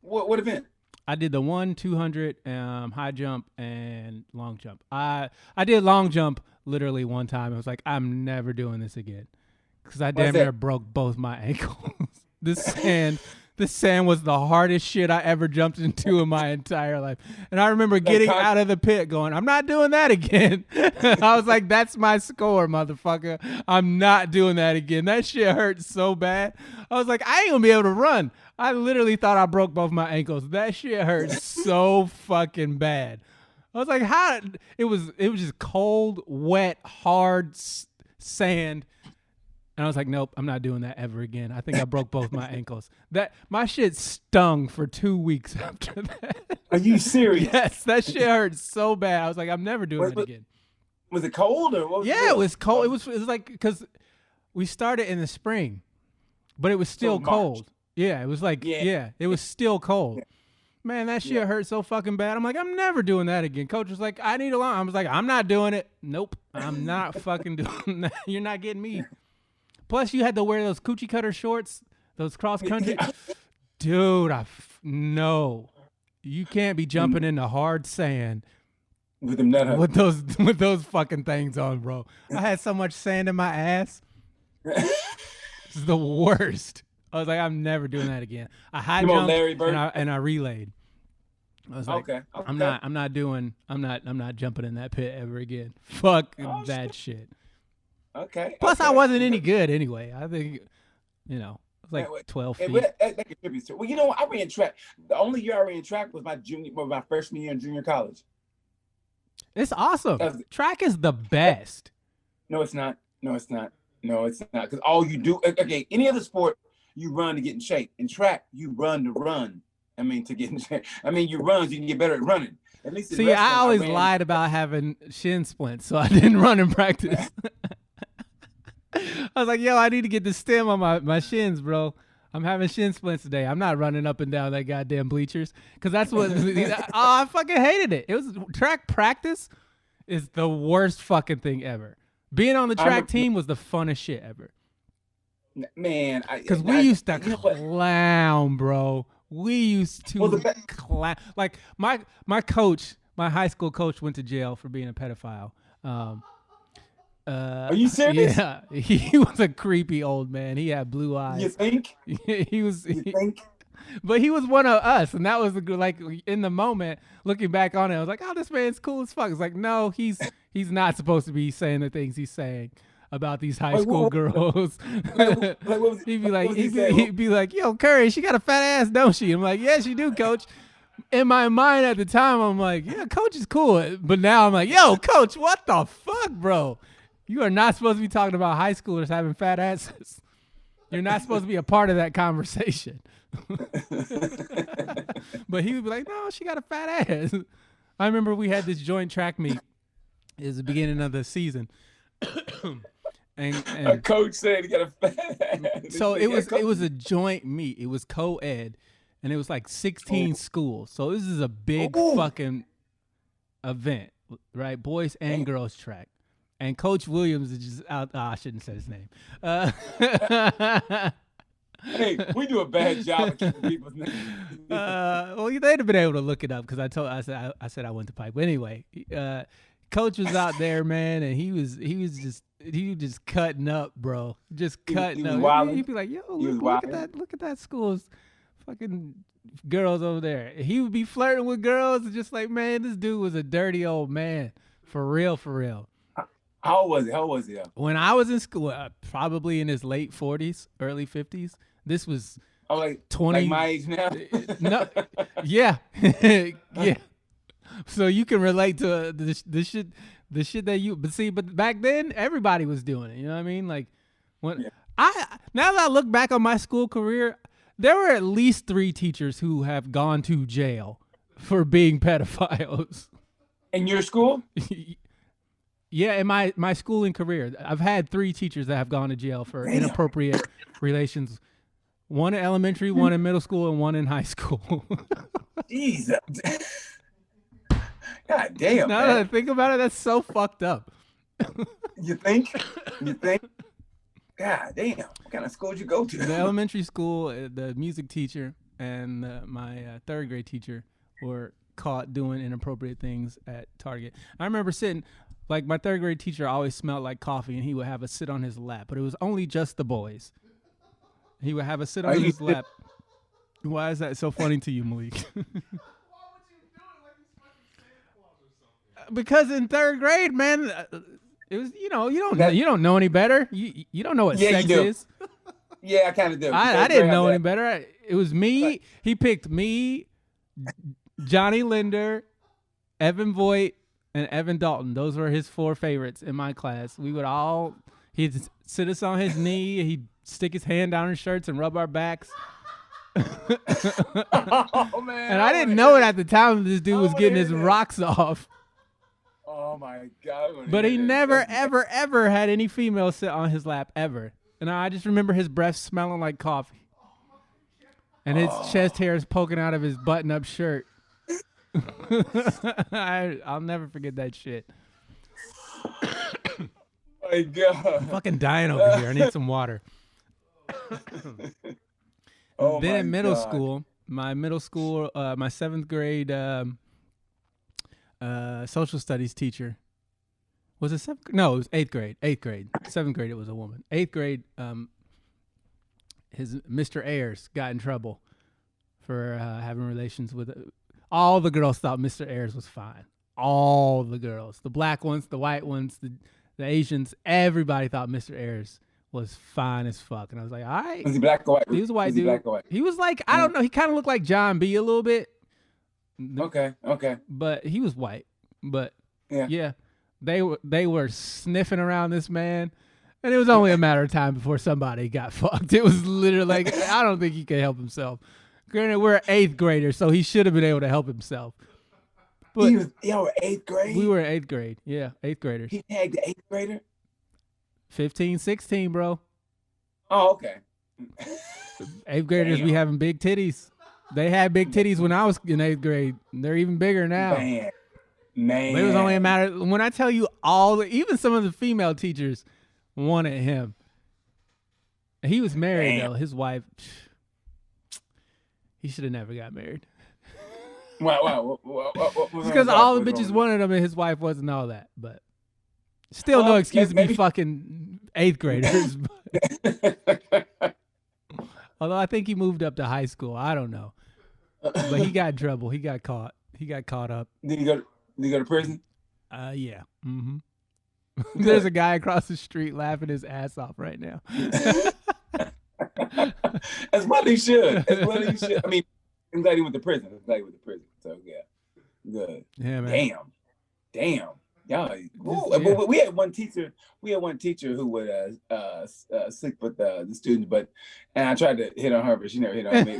What event? I did the 200 high jump and long jump. I did long jump literally one time. I was like, I'm never doing this again because I damn near broke both my ankles. This sand was the hardest shit I ever jumped into in my entire life. And I remember getting out of the pit going, I'm not doing that again. I was like, that's my score, motherfucker. I'm not doing that again. That shit hurt so bad. I was like, I ain't gonna be able to run. I literally thought I broke both my ankles. That shit hurt so fucking bad. I was like, how? It was just cold, wet, hard sand. And I was like, nope, I'm not doing that ever again. I think I broke both my ankles. My shit stung for 2 weeks after that. Are you serious? Yes, that shit hurt so bad. I was like, I'm never doing it again. Was it cold or what was it was cold. It was like because we started in the spring, but it was still cold. Yeah, it was like it was still cold. Yeah. Man, that shit hurt so fucking bad. I'm like, I'm never doing that again. Coach was like, I need a line. I was like, I'm not doing it. Nope, I'm not fucking doing that. You're not getting me. Plus, you had to wear those coochie cutter shorts, those cross country. Dude, no. You can't be jumping into hard sand with them nut with those fucking things on, bro. I had so much sand in my ass. This is the worst. I was like, I'm never doing that again. I high jumped and I relayed. I was like, okay. I'm not jumping in that pit ever again. Fuck that shit. Okay. Plus, I wasn't any good anyway. I think, it was like 12 feet. That contributes to. Well, you know what? I ran track. The only year I ran track was my freshman year in junior college. It's awesome. Track is the best. No, it's not. Because all you do, okay, any other sport, you run to get in shape. In track, you run to run. To get in shape. You run so you can get better at running. At least see, I always lied about having shin splints, so I didn't run in practice. I was like, yo, I need to get the stem on my shins, bro. I'm having shin splints today. I'm not running up and down that goddamn bleachers. Because that's what, I fucking hated it. It was track practice is the worst fucking thing ever. Being on the track team was the funnest shit ever. Man. Because we used to clown, bro. We used to clown. Like, my coach, my high school coach went to jail for being a pedophile. Are you serious? Yeah, he was a creepy old man. He had blue eyes. You think? You think? But he was one of us, and that was like in the moment. Looking back on it, I was like, "Oh, this man's cool as fuck." It's like, no, he's not supposed to be saying the things he's saying about these high school girls. He'd be like, "Yo, Curry, she got a fat ass, don't she?" I'm like, "Yeah, she do, coach." In my mind at the time, I'm like, "Yeah, coach is cool," but now I'm like, "Yo, coach, what the fuck, bro? You are not supposed to be talking about high schoolers having fat asses. You're not supposed to be a part of that conversation." But he would be like, "No, she got a fat ass." I remember we had this joint track meet. It was the beginning of the season. and a coach said he got a fat ass. So it was a joint meet. It was co-ed, and it was like 16 schools. So this is a big fucking event, right? Boys and girls track. And Coach Williams is just out. I shouldn't say his name. Hey, we do a bad job of keeping people's names. Well, they'd have been able to look it up because I said I went to Pike. But anyway, Coach was out there, man, and he was just cutting up, bro. Just cutting up. He'd be like, "Yo, look at that school's fucking girls over there." He would be flirting with girls, and just like, man, this dude was a dirty old man, for real, for real. How old was he? When I was in school, probably in his late 40s, early 50s. This was 20. Like my age now? No, yeah. Yeah. So you can relate to the shit that you, but back then everybody was doing it. You know what I mean? Like now that I look back on my school career, there were at least 3 teachers who have gone to jail for being pedophiles. In your school? Yeah, in my schooling career, I've had 3 teachers that have gone to jail for inappropriate relations. One in elementary, one in middle school, and one in high school. Jesus. God damn. Now that I think about it, that's so fucked up. You think? God damn. What kind of school did you go to? The elementary school, the music teacher, and my 3rd grade teacher were caught doing inappropriate things at Target. I remember sitting, like my 3rd grade teacher always smelled like coffee, and he would have us sit on his lap, but it was only just the boys. He would have us sit on his lap. Why is that so funny to you, Malik? Because in 3rd grade, man, it was you don't know any better. You don't know what sex is. Yeah, I kind of do. I didn't know any better. It was me. He picked me, Johnny Linder, Evan Voigt, and Evan Dalton. Those were his 4 favorites in my class. He'd sit us on his knee. He'd stick his hand down our shirts and rub our backs. Oh, man. And I didn't know it at the time. This dude was getting his rocks off. Oh, my God. But he never, ever, ever had any female sit on his lap, ever. And I just remember his breath smelling like coffee. And his chest hairs poking out of his button-up shirt. I'll never forget that shit. My God. I'm fucking dying over here. I need some water. Then in middle school, my middle school, my 7th grade social studies teacher. Was it 7th? No, it was 8th grade. 8th grade. 7th grade, it was a woman. 8th grade, his Mr. Ayers got in trouble for having relations with. All the girls thought Mr. Ayers was fine. All the girls, the black ones, the white ones, the Asians, everybody thought Mr. Ayers was fine as fuck. And I was like, all right. Was he black or white? He was a white was dude. He black or white? He was like, I don't know. He kind of looked like John B. a little bit. Okay. But he was white. But yeah, they were sniffing around this man. And it was only a matter of time before somebody got fucked. It was literally like, I don't think he could help himself. Granted, we're 8th graders, so he should have been able to help himself. But y'all were 8th grade? We were 8th grade. Yeah, 8th graders. He tagged the 8th grader? 15, 16, bro. Oh, okay. 8th graders be having big titties. They had big titties when I was in 8th grade. They're even bigger now. Man. But it was only a matter. When I tell you even some of the female teachers wanted him. He was married, though. His wife, he should have never got married. Wow. Because all the bitches wanted him and his wife wasn't all that. But still no excuse to be fucking 8th graders. Although I think he moved up to high school. I don't know. But he got in trouble. He got caught. He got caught up. Did he go to prison? Yeah. Mm-hmm. There's a guy across the street laughing his ass off right now. That's what he should. I mean, I'm glad he went to prison. So yeah, good. Yeah, man. Damn. Yeah. But we had one teacher. Who would sleep with the students, and I tried to hit on her, but she never hit on me.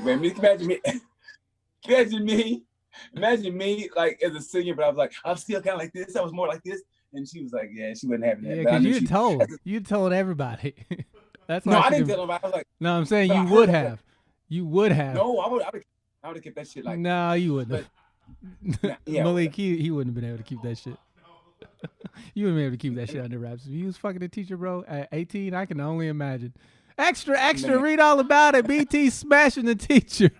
Imagine me, like as a senior, but I was like, I'm still kind of like this. I was more like this, and she was like, yeah, she wasn't having that. Yeah, because you told everybody. That's no, I didn't tell nobody. I was like, no, I'm saying you would have. You would have. No, I would have kept that shit like. No, you wouldn't. Yeah, Malik, he wouldn't have been able to keep that shit. You wouldn't be able to keep that shit under wraps. If you was fucking a teacher, bro, at 18, I can only imagine. Extra, man. Read all about it. BT smashing the teacher.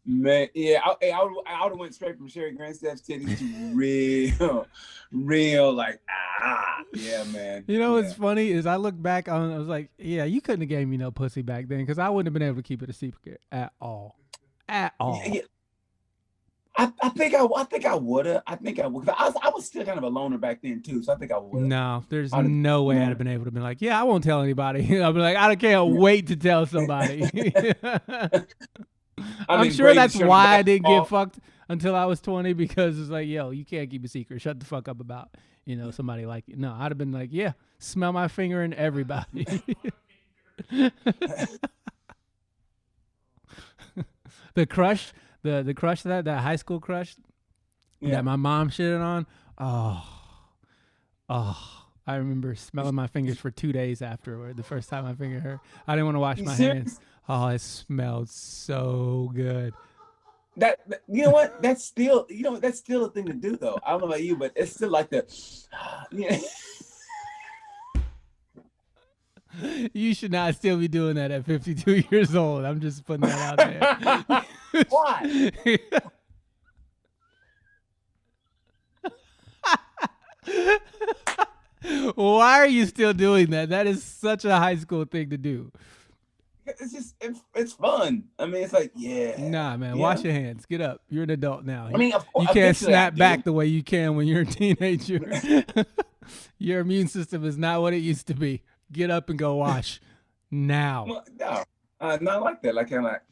Man, yeah, I would have went straight from Sherry Grandstaff's titties to real, like, yeah, man. You know what's funny is I look back on, I was like, yeah, you couldn't have gave me no pussy back then because I wouldn't have been able to keep it a secret at all. At all. Yeah. I think I would have. I was still kind of a loner back then too, so I think I would. No, there's no way I'd have been able to be like, yeah, I won't tell anybody. I'd be like, I can't wait to tell somebody. I'm sure that's why I didn't get fucked until I was 20 because it's like, yo, you can't keep a secret. Shut the fuck up about, somebody like you. No, I'd have been like, yeah, smell my finger in everybody. The crush. The crush that high school crush that my mom shitted on. I remember smelling my fingers for 2 days afterward. The first time I fingered her, I didn't want to wash my hands. Oh, it smelled so good. That you know what? That's still a thing to do though. I don't know about you, but it's still like the. You should not still be doing that at 52 years old. I'm just putting that out there. Why? Why are you still doing that? That is such a high school thing to do. It's just it's fun. I mean, it's like Nah, man. Wash your hands. Get up. You're an adult now. I mean, you can't snap back the way you can when you're a teenager. Your immune system is not what it used to be. Get up and go wash now. Well, no, not like that. Like kind of like.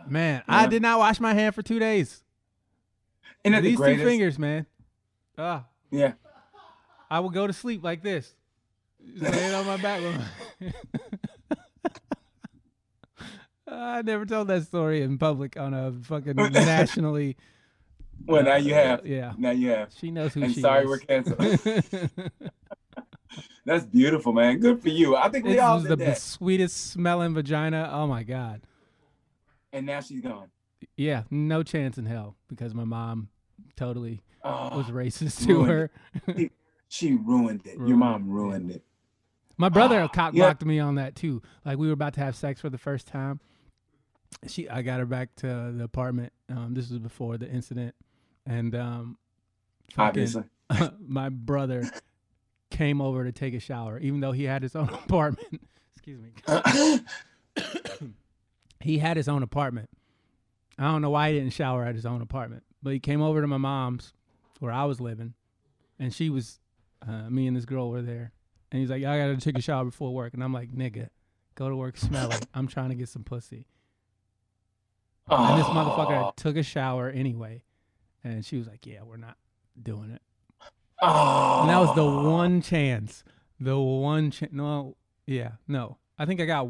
Man, I did not wash my hand for 2 days. And these 2 fingers, man. Yeah. I would go to sleep like this, just laying on my back. I never told that story in public on a fucking nationally. Well, now you have. Yeah. Now you have. She knows who and she sorry, is. we're canceled. That's beautiful, man. Good for you. I think we all did that. The sweetest smelling vagina. Oh my God. And now she's gone. Yeah, no chance in hell because my mom totally was racist to her. She ruined it. Your mom ruined it. My brother cock blocked me on that too. Like we were about to have sex for the first time, I got her back to the apartment. This was before the incident, and Obviously. my brother came over to take a shower, even though he had his own apartment. Excuse me. He had his own apartment. I don't know why he didn't shower at his own apartment, but he came over to my mom's where I was living, and she was, me and this girl were there, and he's like, I gotta take a shower before work, and I'm like, nigga, go to work smelly. I'm trying to get some pussy. And this motherfucker took a shower anyway, and she was like, yeah, we're not doing it. And that was the one chance. No. I think I got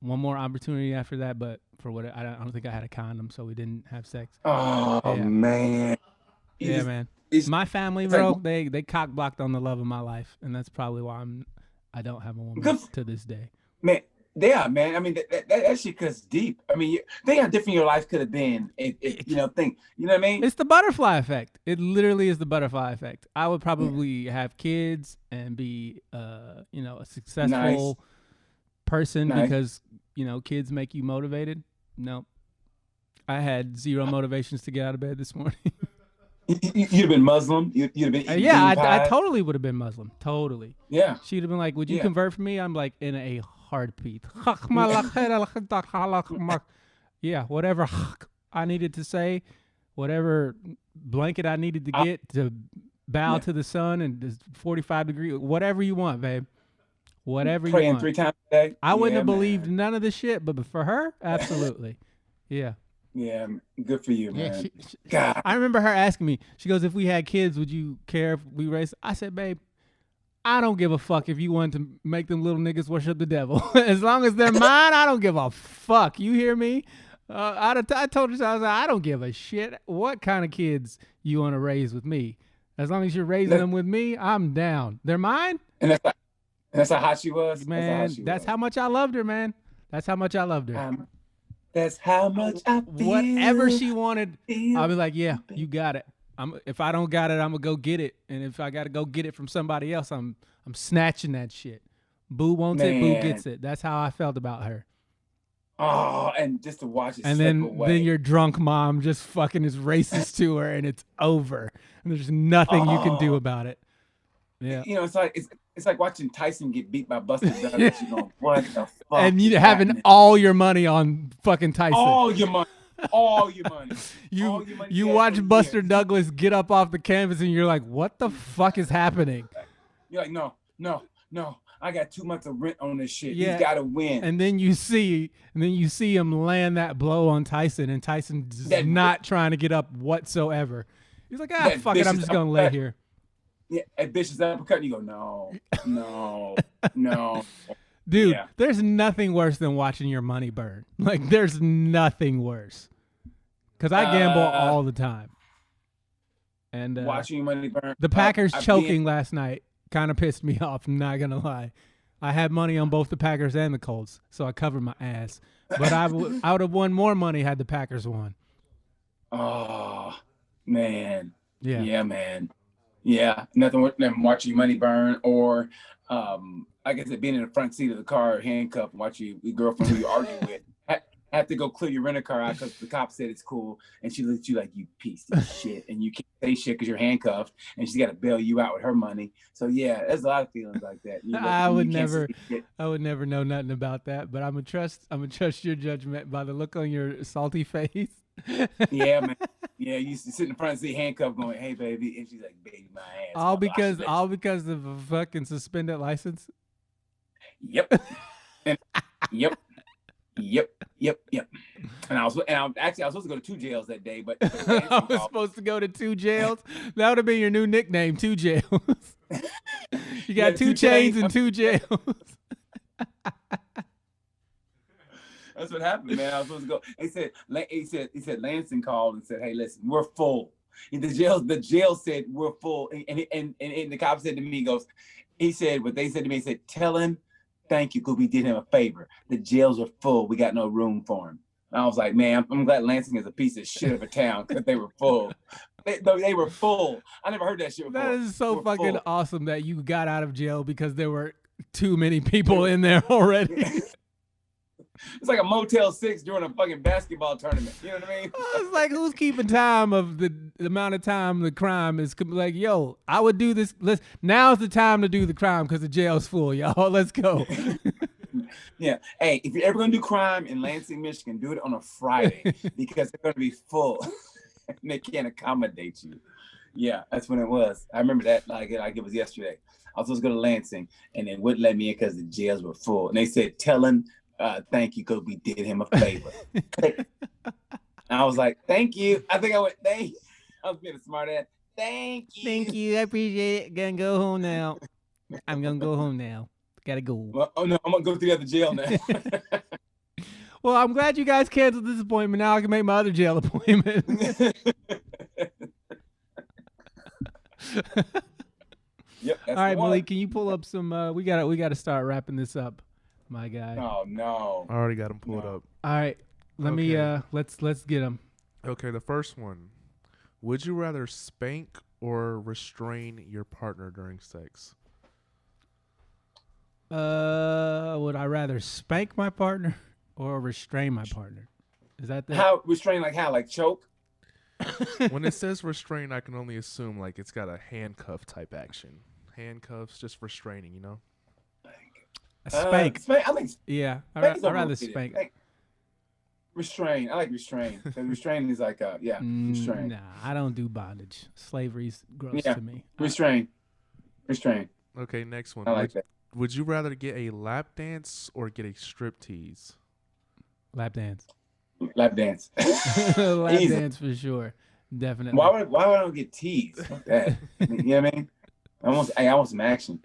one more opportunity after that, but for what I don't think I had a condom, so we didn't have sex. Man. Man. My family, bro, they cock blocked on the love of my life, and that's probably why I don't have a woman to this day. Man, yeah, man. I mean, that shit cuts deep. I mean, think how different your life could have been. You know what I mean? It's the butterfly effect. It literally is the butterfly effect. I would probably have kids and be, a successful person because, kids make you motivated. No, I had zero motivations to get out of bed this morning. You'd have been Muslim. You'd have been eating I totally would have been Muslim. Totally. Yeah. She'd have been like, would you convert for me? I'm like, in a heartbeat. Yeah, whatever I needed to say, whatever blanket I needed to get to bow to the sun and this 45 degree, whatever you want, babe. Whatever you want. Praying 3 times a day. I wouldn't have believed none of the shit, but for her, absolutely. Yeah. Yeah, good for you, man. God. I remember her asking me, she goes, if we had kids, would you care if we raised? I said, babe, I don't give a fuck if you want to make them little niggas worship the devil. As long as they're mine, I don't give a fuck. You hear me? I told her, I was like, I don't give a shit what kind of kids you want to raise with me. As long as you're raising them with me, I'm down. They're mine. And that's how hot she was? Man, that's how much I loved her, man. That's how much I loved her. That's how much I feel. Whatever she wanted, I'll be like, yeah, you got it. If I don't got it, I'm gonna go get it. And if I gotta go get it from somebody else, I'm snatching that shit. Boo wants it, boo gets it. That's how I felt about her. Oh, and just to watch it. And then your drunk mom just fucking is racist to her, and it's over. And there's nothing you can do about it. Yeah, it's like watching Tyson get beat by Buster Douglas. You know what the fuck? And you having all your money on fucking Tyson. All your money. You watch Buster Douglas get up off the canvas, and you're like, what the fuck is happening? You're like, no. I got 2 months of rent on this shit. Yeah. He's got to win. And then you see him land that blow on Tyson, and Tyson's not trying to get up whatsoever. He's like, fuck it, I'm just gonna lay here. Yeah, a vicious uppercut, and you go, no. Dude, there's nothing worse than watching your money burn. Like, there's nothing worse. Because I gamble all the time. And watching your money burn. The Packers choking last night kind of pissed me off, I'm not going to lie. I had money on both the Packers and the Colts, so I covered my ass. But I would have won more money had the Packers won. Oh, man. Yeah. Yeah, man. Yeah, nothing worse than watching your money burn, or like I said, being in the front seat of the car, handcuffed, and watch your girlfriend who you argue with have to go clear your rental car out because the cop said it's cool, and she looks at you like, you piece of shit, and you can't say shit because you're handcuffed, and she's got to bail you out with her money. So yeah, there's a lot of feelings like that. I would never know nothing about that, but I'm gonna trust your judgment by the look on your salty face. Yeah, man. Yeah, you used to sit in the front seat handcuffed going, hey, baby. And she's like, baby, my ass. All because of a fucking suspended license? Yep. Yep. And I was supposed to go to 2 jails that day, but I was supposed to go to 2 jails? That would have been your new nickname, 2 jails. You got 2 chains and 2 jails. That's what happened, man. I was supposed to go. He said Lansing called and said, hey, listen, we're full. The jail said we're full. And the cop said to me, he said, tell him thank you because we did him a favor. The jails are full. We got no room for him. And I was like, man, I'm glad Lansing is a piece of shit of a town because they were full. They were full. I never heard that shit before. That is so fucking awesome that you got out of jail because there were too many people in there already. It's like a Motel 6 during a fucking basketball tournament. You know what I mean? It's like, who's keeping time of the amount of time the crime is? Like, yo, I would do this. Now's the time to do the crime because the jail's full, y'all. Let's go. Yeah. Hey, if you're ever gonna do crime in Lansing, Michigan, do it on a Friday because they're gonna be full and they can't accommodate you. Yeah, that's when it was. I remember that like it was yesterday. I was supposed to go to Lansing and they wouldn't let me in because the jails were full. And they said, tell him thank you because we did him a favor. And I was like, thank you. I think I went, thank you. I was being a smart ass. Thank you. Thank you. I appreciate it. Gonna go home now. I'm gonna go home now. Gotta go. Well, oh no, I'm gonna go to the other jail now. Well, I'm glad you guys canceled this appointment. Now I can make my other jail appointment. Yep. All right, Malik, can you pull up some? We gotta start wrapping this up, my guy. Oh no! I already got him pulled up. All right, let me. Let's get him. Okay, the first one. Would you rather spank or restrain your partner during sex? Would I rather spank my partner or restrain my partner? Is that the how restrain? Like how? Like choke? When it says restrain, I can only assume like it's got a handcuff type action. Handcuffs, just restraining, you know. Spank. Spank. I think. Yeah, I'd rather spank. Restrain. I like restrain. Restrain is like restrain. Nah, I don't do bondage. Slavery's gross to me. Restrain. Okay, next one. I like that. Would you rather get a lap dance or get a strip tease? Lap dance. Lap dance. Lap dance for sure. Definitely. Why would I don't get teased? Fuck that. You know what I mean? I want some action.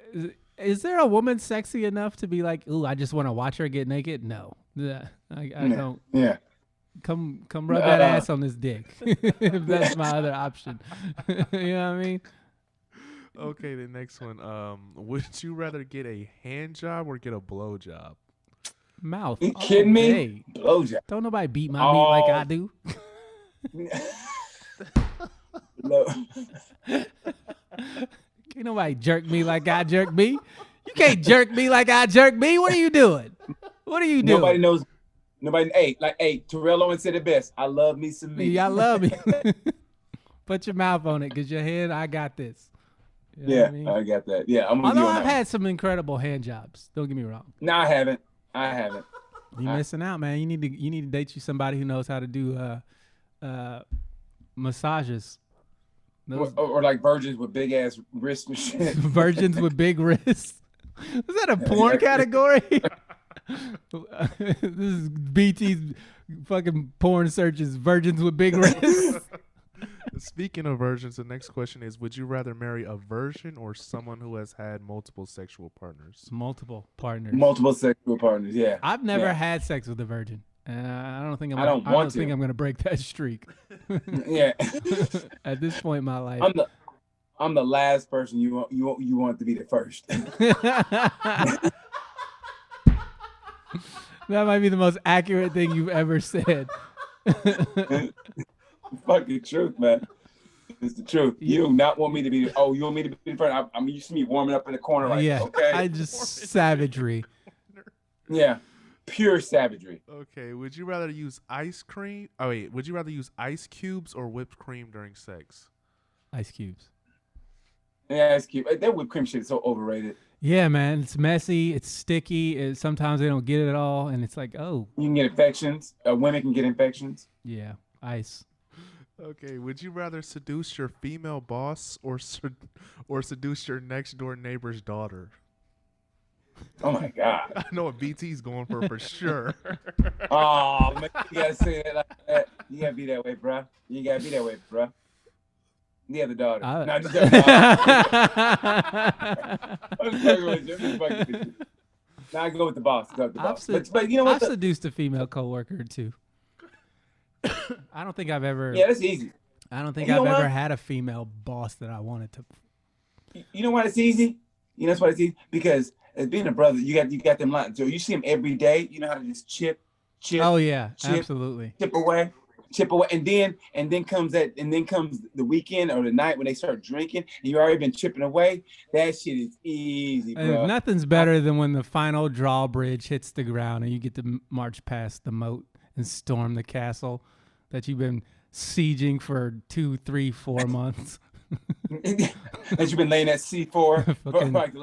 Is there a woman sexy enough to be like, ooh, I just want to watch her get naked? No. I don't. Yeah. Come rub that ass on this dick. If that's my other option. You know what I mean? Okay, the next one. Would you rather get a hand job or get a blow job? Mouth. You kidding me? Blow job. Don't nobody beat my meat like I do. Can't nobody jerk me like I jerk me. You can't jerk me like I jerk me. What are you doing? What are you doing? Nobody knows. Nobody. Hey, Terrell Owens said it best. I love me some meat. Yeah, I love me. Put your mouth on it, because your head, I got this. You know yeah, what I mean? I got that. Yeah, I'm with Although you on I've that. had some incredible hand jobs. Don't get me wrong. No, I haven't. You missing out, man. You need to date you somebody who knows how to do massages. Or like virgins with big ass wrists and shit. Virgins with big wrists. Is that a porn category? This is BT's fucking porn searches. Virgins with big wrists. Speaking of virgins, the next question is: would you rather marry a virgin or someone who has had multiple sexual partners? Multiple partners. Multiple sexual partners. Yeah. I've never had sex with a virgin. I don't think I don't think I'm gonna break that streak. Yeah. At this point in my life, I'm the last person you want to be the first. That might be the most accurate thing you've ever said. Fucking truth, man. It's the truth. You do not want me to be. You want me to be the first? I mean, you see me warming up in the corner, like, yeah. Okay. I just savagery. Yeah. Pure savagery. Okay, would you rather use ice cream? Oh wait, would you rather use ice cubes or whipped cream during sex? Ice cubes. Yeah, ice cube. That whipped cream shit is so overrated. Yeah, man, it's messy. It's sticky. Sometimes they don't get it at all, and it's like, oh, you can get infections. Women can get infections. Yeah, ice. Okay, would you rather seduce your female boss or seduce your next door neighbor's daughter? Oh my God! I know what BT's going for sure. Oh man, you gotta say that like that. You gotta be that way, bro. You gotta be that way, bro. The other daughter. No, just I'm just fucking with you. I'm just fucking with you. Now I go with the boss. Go with the boss. But you know what? I've seduced a female coworker too. I don't think I've ever. Yeah, that's easy. I don't think I've ever had a female boss that I wanted to. You know why it's easy? You know that's why it's easy? Because as being a brother, you got them lines. So you see them every day. You know how to just chip. Oh yeah, absolutely. Chip away. chip away, and then comes the weekend or the night when they start drinking, and you already been chipping away. That shit is easy, bro. Nothing's better than when the final drawbridge hits the ground and you get to march past the moat and storm the castle that you've been sieging for 2, 3, 4 months. That you've been laying at C4 for like the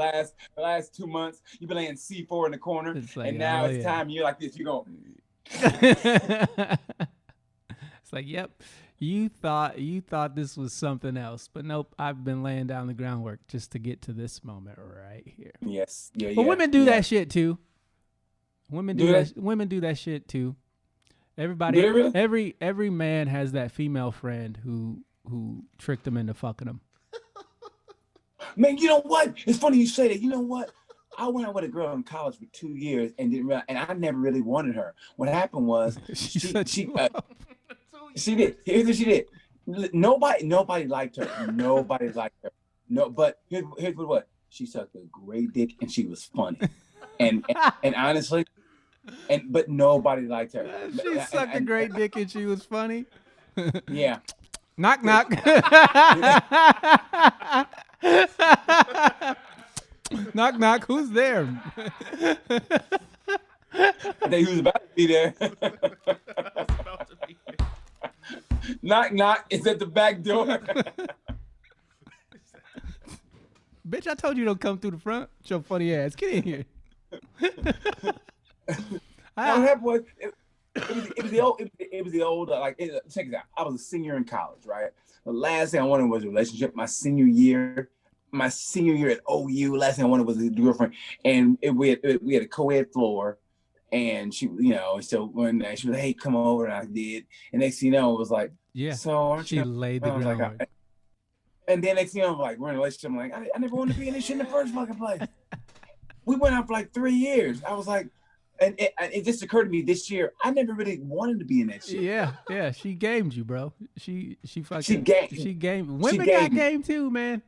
last 2 months. You've been laying C4 in the corner, like, and now it's time. You're like this. You go. It's like, yep. You thought this was something else, but nope. I've been laying down the groundwork just to get to this moment right here. Yes, yeah. But women do that shit too. Women do that. Women do that shit too. Everybody, really? every man has that female friend who tricked them into fucking them. Man, you know what? It's funny you say that. You know what? I went out with a girl in college for 2 years and didn't realize, and I never really wanted her. What happened was she did. Here's what she did. Nobody liked her. Nobody liked her. No, but here's what. She sucked a great dick and she was funny. And honestly, but nobody liked her. She sucked a great dick and she was funny. Yeah. Knock knock. Knock knock. Who's there? I think who's about to be there. Knock knock. It's at the back door. Bitch, I told you don't come through the front. Your funny ass. Get in here. It was the old like check it out. I was a senior in college, right? The last thing I wanted was a relationship. My senior year at OU, last thing I wanted was a girlfriend, and we had a co-ed floor, and she, so one day she was like, "Hey, come over," and I did, and next thing you know, it was like, yeah, so aren't she you? laid the groundwork. Like, and then next thing you know, I'm like, we're in a relationship. I'm like, I never wanted to be in this shit in the first fucking place. We went out for like 3 years. I was like. And it just occurred to me this year, I never really wanted to be in that shit. Yeah. She gamed you, bro. She gamed. Women got game too, man.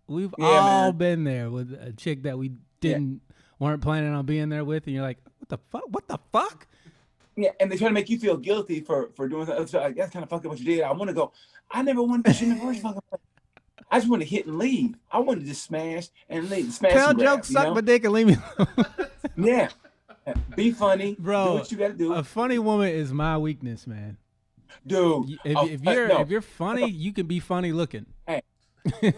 We've all been there with a chick that we weren't planning on being there with, and you're like, what the fuck? Yeah, and they try to make you feel guilty for doing that. So like, that's kind of fucked up what you did. I want to go. I never wanted to shit in the first fucking place. I just want to hit and leave. I wanted to just smash and leave. Smash. Tell and grab, jokes, suck my dick, and leave me alone. Yeah. Be funny, bro. Do what you gotta do. A funny woman is my weakness, man. Dude, if you're funny, you can be funny looking. Hey,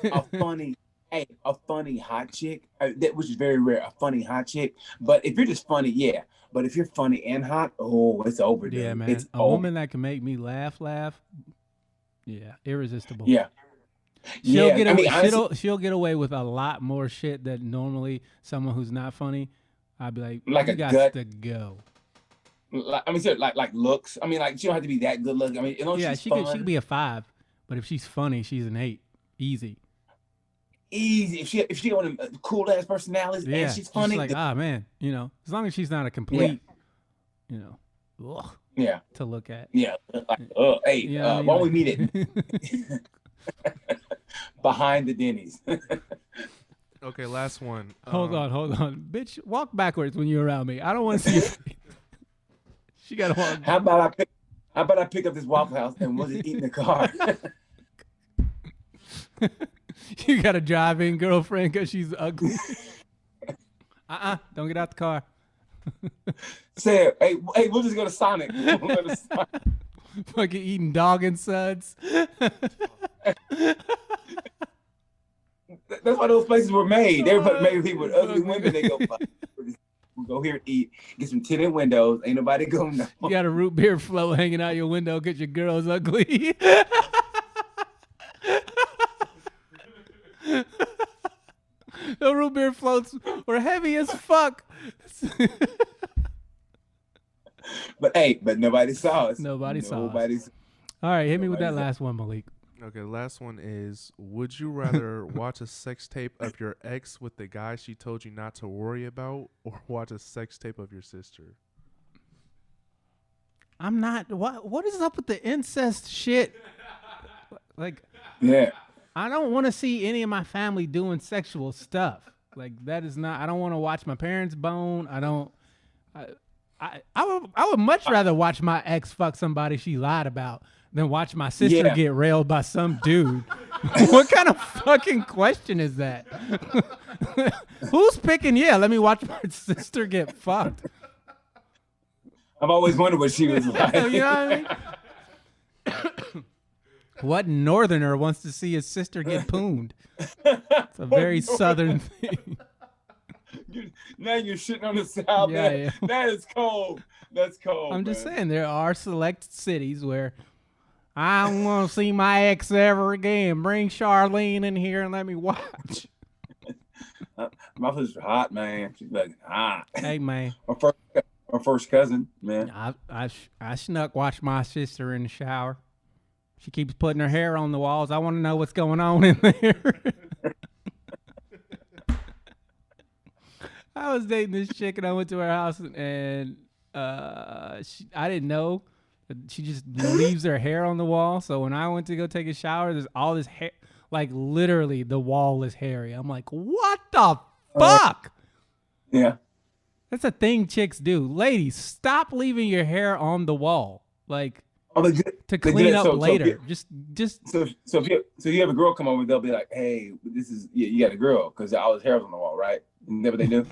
a funny hot chick, which is very rare. A funny hot chick, but if you're just funny, yeah. But if you're funny and hot, oh, it's over. Dude. Yeah, man. It's a woman that can make me laugh. Yeah, irresistible. Yeah. She'll get away with a lot more shit than normally someone who's not funny. I'd be like you got to go. Like looks. I mean, like she don't have to be that good looking. I mean, she could be a 5, but if she's funny, she's an 8. Easy. If she got one of them cool ass personalities and she's funny, like man, as long as she's not a complete, to look at. Yeah, like, hey, why don't we meet it behind the Denny's? Okay, last one. Hold on. Bitch, walk backwards when you're around me. I don't want to see you. She got to walk. How about I pick up this Waffle House and we'll just eat in the car? You got a drive-in girlfriend because she's ugly. Don't get out the car. Say, hey, we'll just go to Sonic. Fucking eating dog and suds. That's why those places were made. They were made people with ugly women. They go, we'll go here and eat, get some tinted windows. Ain't nobody going to know. You got a root beer float hanging out your window because your girl's ugly. The root beer floats were heavy as fuck. But nobody saw us. Nobody saw us. All right, hit me with that last one, Malik. Okay, last one is, would you rather watch a sex tape of your ex with the guy she told you not to worry about, or watch a sex tape of your sister? I'm not. What is up with the incest shit? Like, yeah, I don't want to see any of my family doing sexual stuff. Like, that is not. I don't want to watch my parents bone. I would much rather watch my ex fuck somebody she lied about than watch my sister Yeah. get railed by some dude. What kind of fucking question is that? Who's picking? Yeah, let me watch my sister get fucked. I've always wondered what she was like. You know what I mean? What northerner wants to see his sister get pooned? It's a very southern thing. Now you're shitting on the South. Yeah, man. yeah. That is cold. That's cold. I'm just man. saying there are select cities where I don't want to see my ex ever again. Bring Charlene in here and let me watch. My sister's hot, man. She's like hot. Hey man, My first cousin, man. I snuck watch my sister in the shower. She keeps putting her hair on the walls. I want to know what's going on in there. I was dating this chick and I went to her house and I didn't know. She just leaves her hair on the wall. So when I went to go take a shower, there's all this hair. Like literally the wall is hairy. I'm like, what the fuck? Yeah. That's a thing chicks do. Ladies, stop leaving your hair on the wall. Like to clean up later. So if you have a girl come over, they'll be like, "Hey, you got a girl," because all his hair was on the wall, right? Isn't that what they do?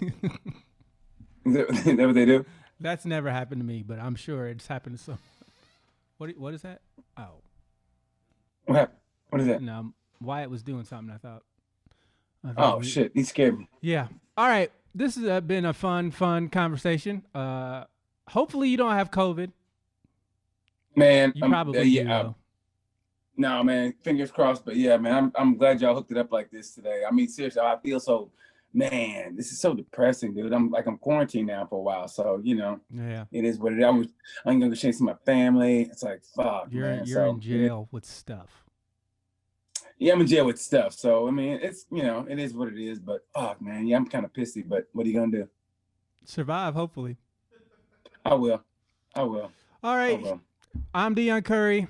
Isn't that what they do? That's never happened to me, but I'm sure it's happened to some. What is that? Oh. What happened? What is that? No, Wyatt was doing something. I thought. Oh shit! He scared me. Yeah. All right. This has been a fun conversation. Hopefully you don't have COVID. Man, You probably do. Though. No, man. Fingers crossed. But yeah, man, I'm glad y'all hooked it up like this today. I mean, seriously, I feel so. Man, this is so depressing, dude. I'm quarantined now for a while, so Yeah. it is what it is. I'm gonna go chase my family. It's like fuck, You're man. in jail with stuff. Yeah, I'm in jail with stuff. So I mean, it's it is what it is. But fuck, man, yeah, I'm kind of pissy. But what are you gonna do? Survive, hopefully. I will. All right. I'm Deon Curry.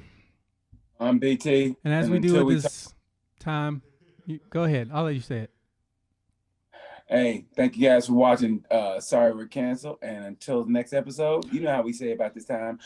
I'm BT. And as we do at this time, go ahead. I'll let you say it. Hey, thank you guys for watching. Sorry we're canceled. And until the next episode, you know how we say about this time.